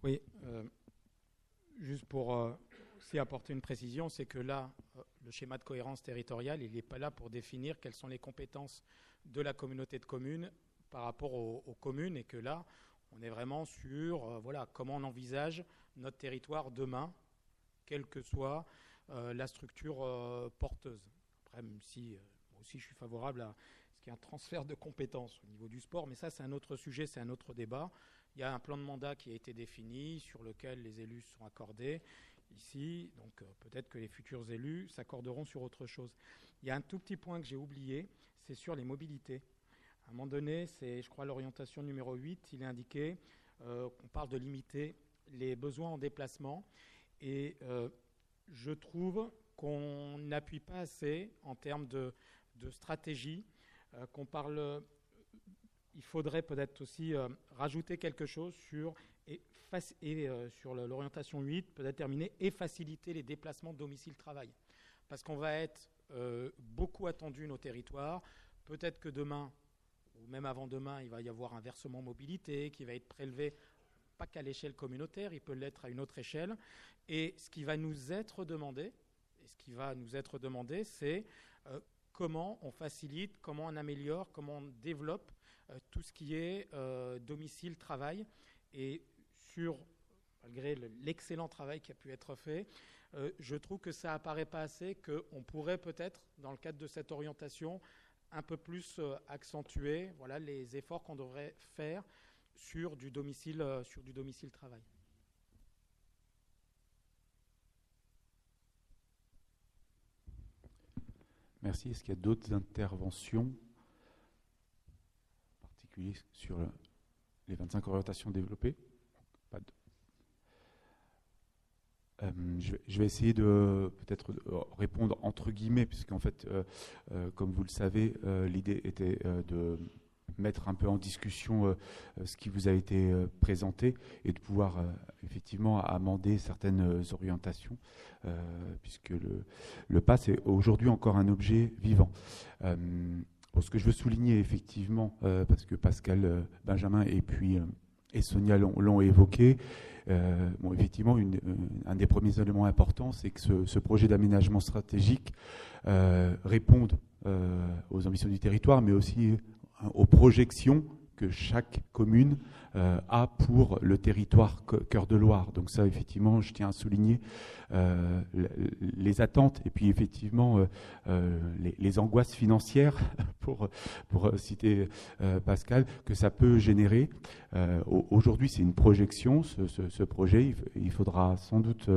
Oui, juste pour aussi apporter une précision, c'est que là, le schéma de cohérence territoriale, il n'est pas là pour définir quelles sont les compétences de la communauté de communes par rapport aux communes, et que là, on est vraiment sur voilà, comment on envisage notre territoire demain, quelle que soit la structure porteuse. Après, même si moi aussi je suis favorable à ce qu'il y ait un transfert de compétences au niveau du sport, mais ça c'est un autre sujet, c'est un autre débat. Il y a un plan de mandat qui a été défini, sur lequel les élus sont accordés ici, donc peut-être que les futurs élus s'accorderont sur autre chose. Il y a un tout petit point que j'ai oublié, c'est sur les mobilités. À un moment donné, c'est, je crois, l'orientation numéro 8, il est indiqué qu'on parle de limiter les besoins en déplacement, et je trouve qu'on n'appuie pas assez en termes de stratégie, qu'on parle... Il faudrait peut-être aussi rajouter quelque chose sur, sur l'orientation 8, peut-être terminer, et faciliter les déplacements domicile-travail. Parce qu'on va être beaucoup attendu nos territoires. Peut-être que demain, ou même avant-demain, il va y avoir un versement mobilité qui va être prélevé, pas qu'à l'échelle communautaire, il peut l'être à une autre échelle. Et ce qui va nous être demandé, c'est comment on facilite, comment on améliore, comment on développe tout ce qui est domicile-travail. Et malgré l'excellent travail qui a pu être fait, je trouve que ça apparaît pas assez, qu'on pourrait peut-être, dans le cadre de cette orientation, un peu plus accentuer voilà, les efforts qu'on devrait faire sur du domicile-travail. Merci. Est-ce qu'il y a d'autres interventions particulières sur les 25 orientations développées? Pas de... je vais essayer de peut-être répondre entre guillemets, puisqu'en fait, comme vous le savez, l'idée était de mettre un peu en discussion ce qui vous a été présenté et de pouvoir effectivement amender certaines orientations, puisque le PASS est aujourd'hui encore un objet vivant. Ce que je veux souligner effectivement, parce que Pascal, Benjamin et Sonia l'ont évoqué, effectivement, un des premiers éléments importants, c'est que ce projet d'aménagement stratégique réponde aux ambitions du territoire, mais aussi aux projections que chaque commune a pour le territoire Cœur de Loire. Donc ça, effectivement, je tiens à souligner les attentes et puis effectivement les angoisses financières, pour citer Pascal, que ça peut générer. Aujourd'hui, c'est une projection, ce projet. Il faudra sans doute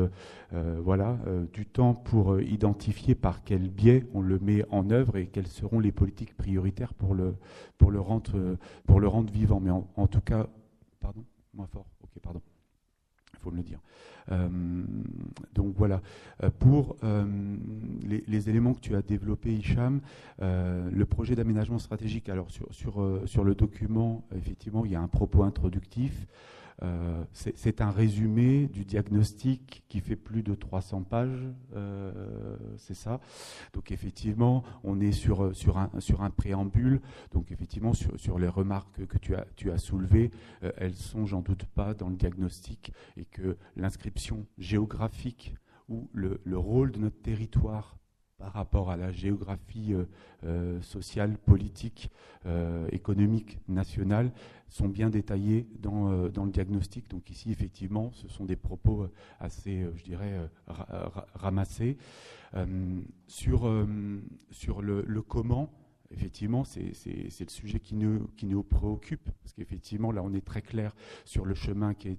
du temps pour identifier par quel biais on le met en œuvre et quelles seront les politiques prioritaires pour le rendre vivant. Mais en tout cas, pardon, moins fort. Ok, pardon. Il faut me le dire. Donc voilà, pour les éléments que tu as développés, Hicham, le projet d'aménagement stratégique, alors sur le document, effectivement, il y a un propos introductif. C'est un résumé du diagnostic qui fait plus de 300 pages, c'est ça. Donc effectivement, on est sur un préambule. Donc effectivement, sur les remarques que tu as soulevées, elles sont, j'en doute pas, dans le diagnostic, et que l'inscription géographique ou le rôle de notre territoire par rapport à la géographie sociale, politique, économique, nationale, sont bien détaillés dans le diagnostic. Donc ici, effectivement, ce sont des propos assez, je dirais, ramassés. Sur le comment, effectivement, c'est le sujet qui nous préoccupe, parce qu'effectivement, là, on est très clair sur le chemin qui est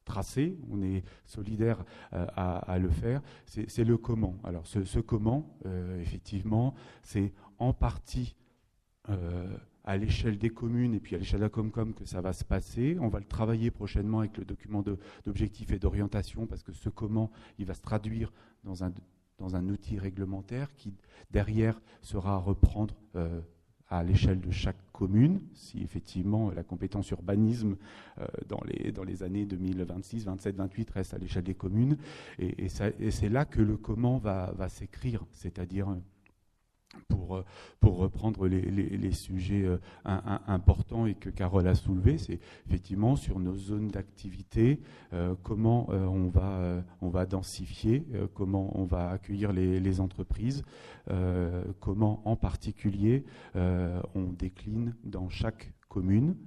tracé, on est solidaire à le faire, c'est le comment. Alors ce comment, effectivement, c'est en partie à l'échelle des communes et puis à l'échelle de la Comcom que ça va se passer. On va le travailler prochainement avec le document d'objectifs et d'orientation parce que ce comment, il va se traduire dans un outil réglementaire qui, derrière, sera à reprendre à l'échelle de chaque commune, si effectivement la compétence urbanisme dans les années 2026, 27, 28 reste à l'échelle des communes. Et c'est là que le comment va s'écrire, c'est-à-dire pour reprendre les sujets importants et que Carole a soulevés, c'est effectivement sur nos zones d'activité, comment on va densifier, comment on va accueillir les entreprises, comment en particulier on décline dans chaque commune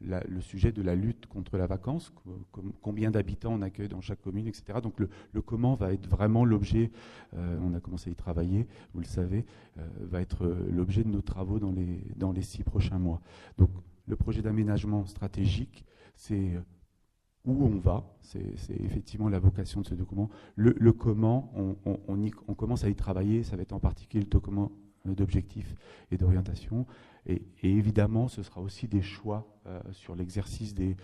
le sujet de la lutte contre la vacance, combien d'habitants on accueille dans chaque commune, etc. Donc le comment va être vraiment l'objet, on a commencé à y travailler, vous le savez, va être l'objet de nos travaux dans les 6 prochains mois. Donc le projet d'aménagement stratégique, c'est où on va, c'est effectivement la vocation de ce document. Le comment, on commence à y travailler, ça va être en particulier le document d'objectifs et d'orientation. Et évidemment, ce sera aussi des choix sur l'exercice des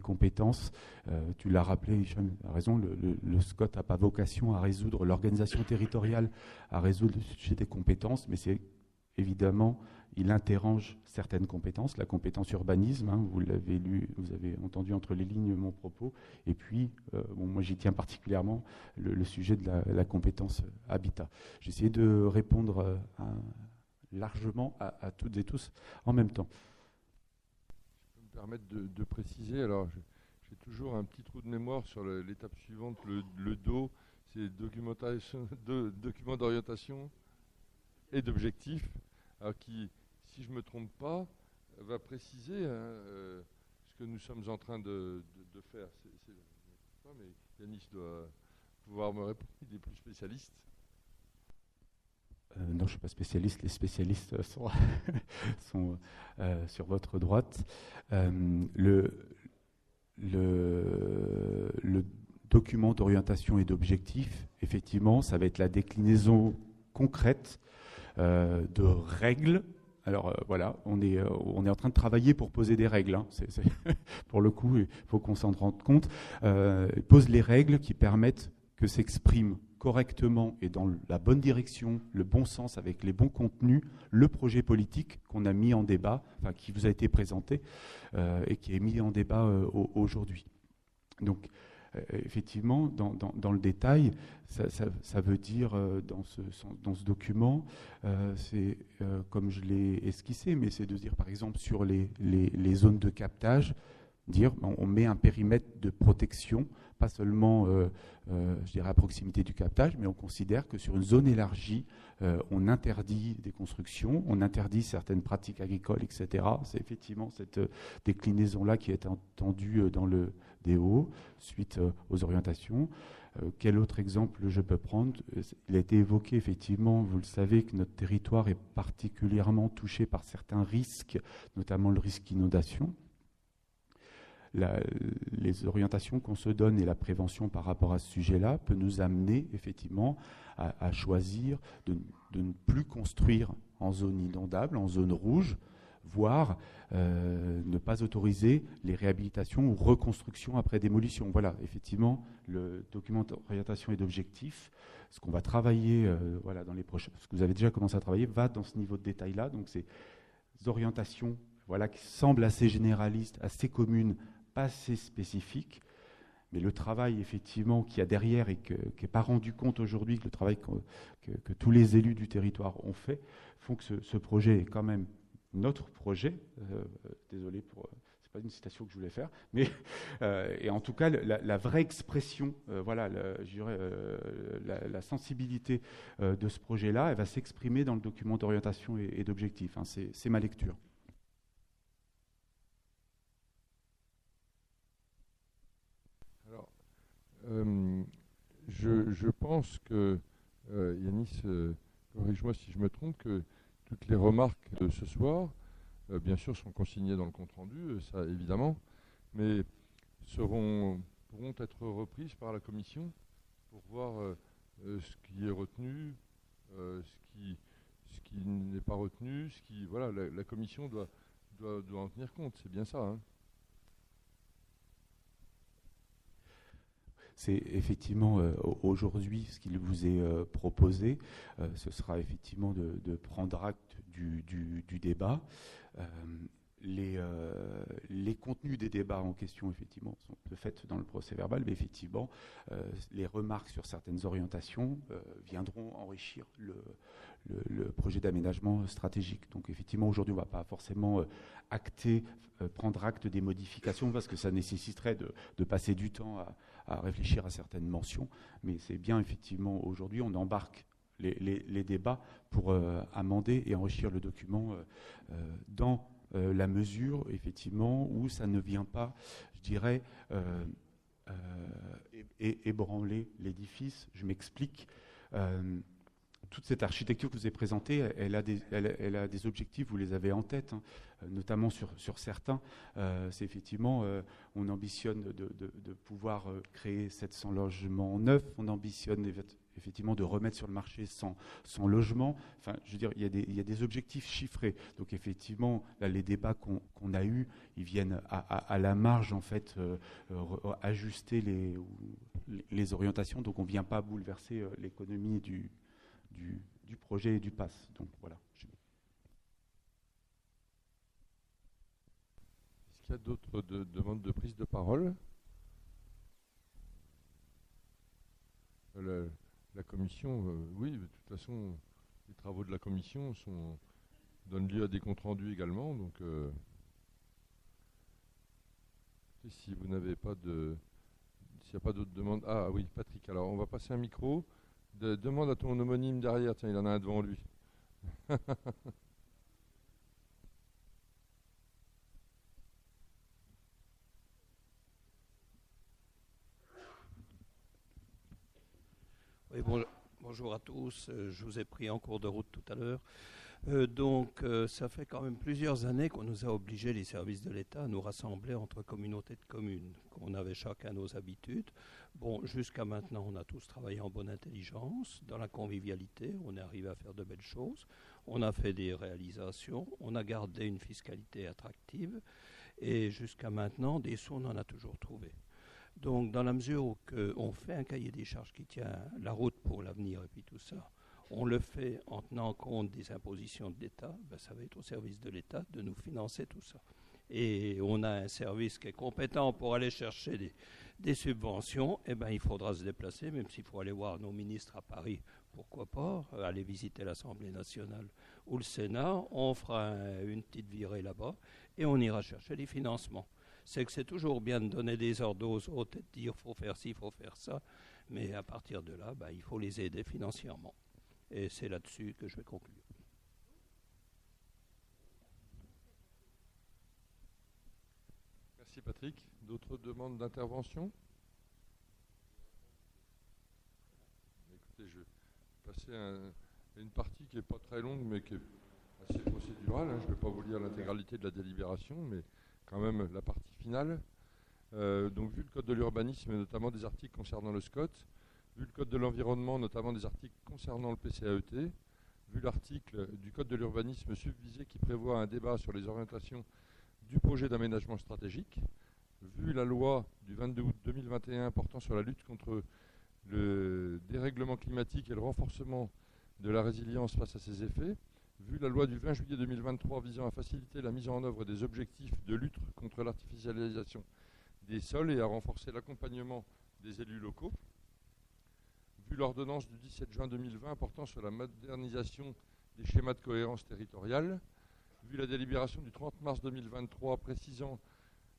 compétences. Tu l'as rappelé, Hicham a raison, le SCOT n'a pas vocation à résoudre l'organisation territoriale, à résoudre le sujet des compétences, mais c'est évidemment, il interroge certaines compétences, la compétence urbanisme, hein, vous l'avez lu, vous avez entendu entre les lignes mon propos, et puis, moi j'y tiens particulièrement, le sujet de la compétence habitat. J'ai essayé de répondre largement à toutes et tous en même temps. Je peux me permettre de préciser, alors j'ai toujours un petit trou de mémoire sur l'étape suivante, le DO, c'est document d'orientation et d'objectifs, alors qui, si je ne me trompe pas, va préciser ce que nous sommes en train de faire. Mais Yanis doit pouvoir me répondre, il est plus spécialiste. Non, je ne suis pas spécialiste. Les spécialistes sont sur votre droite. Le document d'orientation et d'objectifs, effectivement, ça va être la déclinaison concrète de règles. Alors voilà, on est en train de travailler pour poser des règles. Hein. Pour le coup, il faut qu'on s'en rende compte. Pose les règles qui permettent que s'exprime correctement et dans la bonne direction, le bon sens, avec les bons contenus, le projet politique qu'on a mis en débat, enfin qui vous a été présenté et qui est mis en débat aujourd'hui. Donc, effectivement, dans le détail, ça veut dire dans ce document, c'est comme je l'ai esquissé, mais c'est de dire par exemple sur les zones de captage, dire on met un périmètre de protection, pas seulement je dirais à proximité du captage, mais on considère que sur une zone élargie, on interdit des constructions, on interdit certaines pratiques agricoles, etc. C'est effectivement cette déclinaison-là qui est entendue dans le DO, suite aux orientations. Quel autre exemple je peux prendre? Il a été évoqué effectivement, vous le savez, que notre territoire est particulièrement touché par certains risques, notamment le risque inondation. Les orientations qu'on se donne et la prévention par rapport à ce sujet-là peut nous amener effectivement à choisir de ne plus construire en zone inondable, en zone rouge, voire ne pas autoriser les réhabilitations ou reconstructions après démolition. Voilà, effectivement, le document d'orientation et d'objectifs, ce qu'on va travailler voilà, dans les prochains, ce que vous avez déjà commencé à travailler, va dans ce niveau de détail-là. Donc ces orientations voilà, qui semblent assez généralistes, assez communes, pas assez spécifiques, mais le travail effectivement qu'il y a derrière et qui n'est pas rendu compte aujourd'hui, que le travail que tous les élus du territoire ont fait, font que ce projet est quand même notre projet. Désolé pour... c'est pas une citation que je voulais faire, mais et en tout cas la vraie expression, voilà, je dirais, la sensibilité de ce projet-là, elle va s'exprimer dans le document d'orientation et d'objectifs. Hein, c'est ma lecture. Je pense que, Yanis, corrige-moi si je me trompe, que toutes les remarques de ce soir, bien sûr, sont consignées dans le compte-rendu, ça évidemment, mais pourront être reprises par la commission pour voir ce qui est retenu, ce qui n'est pas retenu, retenu ce qui... Voilà, la commission doit en tenir compte, c'est bien ça, hein. C'est effectivement aujourd'hui ce qu'il vous est proposé. Ce sera effectivement de prendre acte du débat. Les contenus des débats en question, effectivement, sont de fait dans le procès-verbal, mais effectivement, les remarques sur certaines orientations viendront enrichir le projet d'aménagement stratégique. Donc, effectivement, aujourd'hui, on ne va pas forcément prendre acte des modifications, parce que ça nécessiterait de passer du temps à réfléchir à certaines mentions. Mais c'est bien, effectivement, aujourd'hui, on embarque les débats pour amender et enrichir le document dans la mesure, effectivement, où ça ne vient pas, je dirais, ébranler l'édifice. Je m'explique. Toute cette architecture que je vous ai présentée, elle a des objectifs, vous les avez en tête, hein, notamment sur certains. C'est effectivement, on ambitionne de pouvoir créer 700 logements neufs, on ambitionne effectivement de remettre sur le marché 100 logement. Enfin, je veux dire, il y a des objectifs chiffrés. Donc effectivement, là, les débats qu'on a eus, ils viennent à la marge, en fait, ajuster les orientations. Donc on ne vient pas bouleverser l'économie du projet et du PAS. Donc voilà. Est-ce qu'il y a d'autres demandes de prise de parole? La commission, oui, de toute façon, les travaux de la commission donnent lieu à des comptes rendus également. Donc, si vous n'avez pas s'il n'y a pas d'autres demandes. Ah oui, Patrick, alors on va passer un micro. Demande à ton homonyme derrière, tiens, il en a un devant lui. Oui, bonjour à tous. Je vous ai pris en cours de route tout à l'heure. Ça fait quand même plusieurs années qu'on nous a obligés, les services de l'État, à nous rassembler entre communautés de communes, qu'on avait chacun nos habitudes. Bon, jusqu'à maintenant, on a tous travaillé en bonne intelligence, dans la convivialité, on est arrivé à faire de belles choses, on a fait des réalisations, on a gardé une fiscalité attractive, et jusqu'à maintenant, des sous, on en a toujours trouvé. Donc, dans la mesure où on fait un cahier des charges qui tient la route pour l'avenir et puis tout ça, on le fait en tenant compte des impositions de l'État, ben ça va être au service de l'État de nous financer tout ça. Et on a un service qui est compétent pour aller chercher des subventions, et ben il faudra se déplacer, même s'il faut aller voir nos ministres à Paris, pourquoi pas, aller visiter l'Assemblée nationale ou le Sénat, on fera une petite virée là-bas et on ira chercher les financements. C'est que c'est toujours bien de donner des ordres aux autres et de dire faut faire ci, faut faire ça, mais à partir de là, ben, il faut les aider financièrement. Et c'est là-dessus que je vais conclure. Merci Patrick. D'autres demandes d'intervention? Écoutez, je vais passer à une partie qui n'est pas très longue, mais qui est assez procédurale. Hein. Je ne vais pas vous lire l'intégralité de la délibération, mais quand même la partie finale. Donc vu le code de l'urbanisme, et notamment des articles concernant le SCOT, vu le code de l'environnement, notamment des articles concernant le PCAET, vu l'article du code de l'urbanisme subvisé qui prévoit un débat sur les orientations du projet d'aménagement stratégique, vu la loi du 22 août 2021 portant sur la lutte contre le dérèglement climatique et le renforcement de la résilience face à ses effets, vu la loi du 20 juillet 2023 visant à faciliter la mise en œuvre des objectifs de lutte contre l'artificialisation des sols et à renforcer l'accompagnement des élus locaux, vu l'ordonnance du 17 juin 2020 portant sur la modernisation des schémas de cohérence territoriale, vu la délibération du 30 mars 2023 précisant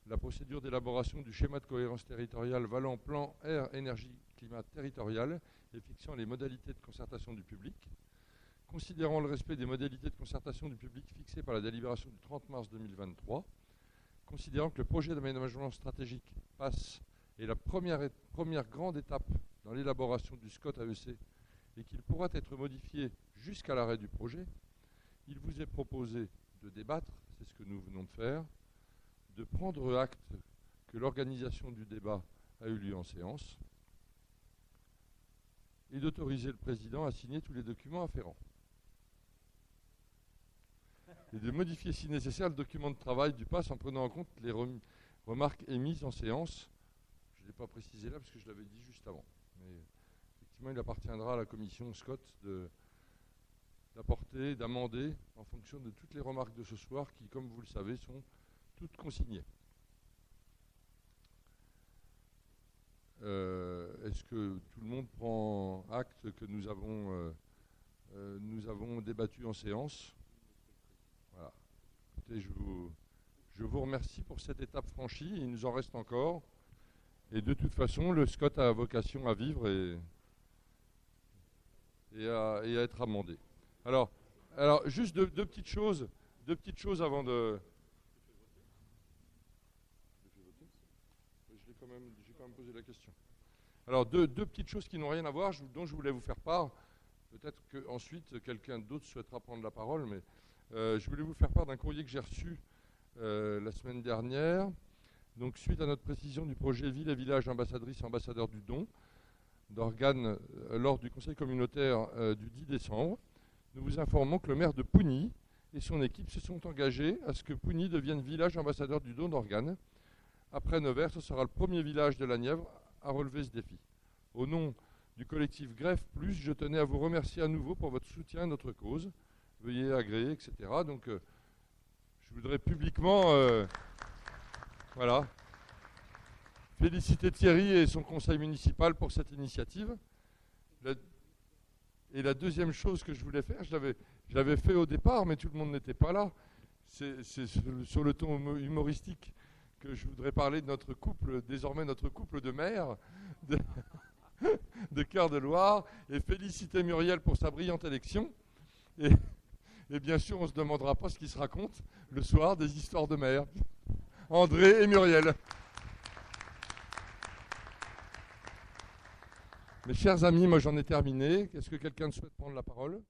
la procédure d'élaboration du schéma de cohérence territoriale valant plan air, énergie, climat territorial et fixant les modalités de concertation du public, considérant le respect des modalités de concertation du public fixées par la délibération du 30 mars 2023, considérant que le projet d'aménagement stratégique PAS est la première grande étape dans l'élaboration du SCOT AEC et qu'il pourra être modifié jusqu'à l'arrêt du projet, il vous est proposé de débattre, c'est ce que nous venons de faire, de prendre acte que l'organisation du débat a eu lieu en séance et d'autoriser le président à signer tous les documents afférents. et de modifier si nécessaire le document de travail du PASS en prenant en compte les remarques émises en séance. Je ne l'ai pas précisé là parce que je l'avais dit juste avant. Mais effectivement, il appartiendra à la commission Scott d'apporter, d'amender en fonction de toutes les remarques de ce soir qui, comme vous le savez, sont toutes consignées. Est-ce que tout le monde prend acte que nous avons débattu en séance? Voilà. Écoutez, je vous remercie pour cette étape franchie. Il nous en reste encore. Et de toute façon, le Scott a vocation à vivre et à être amendé. Alors juste deux petites choses avant de... J'ai quand même posé la question. Alors deux petites choses qui n'ont rien à voir, dont je voulais vous faire part. Peut-être qu'ensuite quelqu'un d'autre souhaitera prendre la parole, mais je voulais vous faire part d'un courrier que j'ai reçu la semaine dernière. Donc suite à notre précision du projet Ville et Village ambassadrice et ambassadeur du don d'organes lors du conseil communautaire du 10 décembre, nous vous informons que le maire de Pougny et son équipe se sont engagés à ce que Pougny devienne village ambassadeur du don d'organes. Après Nevers, ce sera le premier village de la Nièvre à relever ce défi. Au nom du collectif Greffe Plus, je tenais à vous remercier à nouveau pour votre soutien à notre cause. Veuillez agréer, etc. Donc, je voudrais publiquement féliciter Thierry et son conseil municipal pour cette initiative. Et la deuxième chose que je voulais faire, je l'avais fait au départ, mais tout le monde n'était pas là. C'est sur le ton humoristique que je voudrais parler de notre couple, désormais notre couple de maires de Cœur de Loire, et féliciter Muriel pour sa brillante élection. Et bien sûr, on ne se demandera pas ce qui se raconte le soir des histoires de maires. André et Muriel. Mes chers amis, moi j'en ai terminé. Est-ce que quelqu'un souhaite prendre la parole ?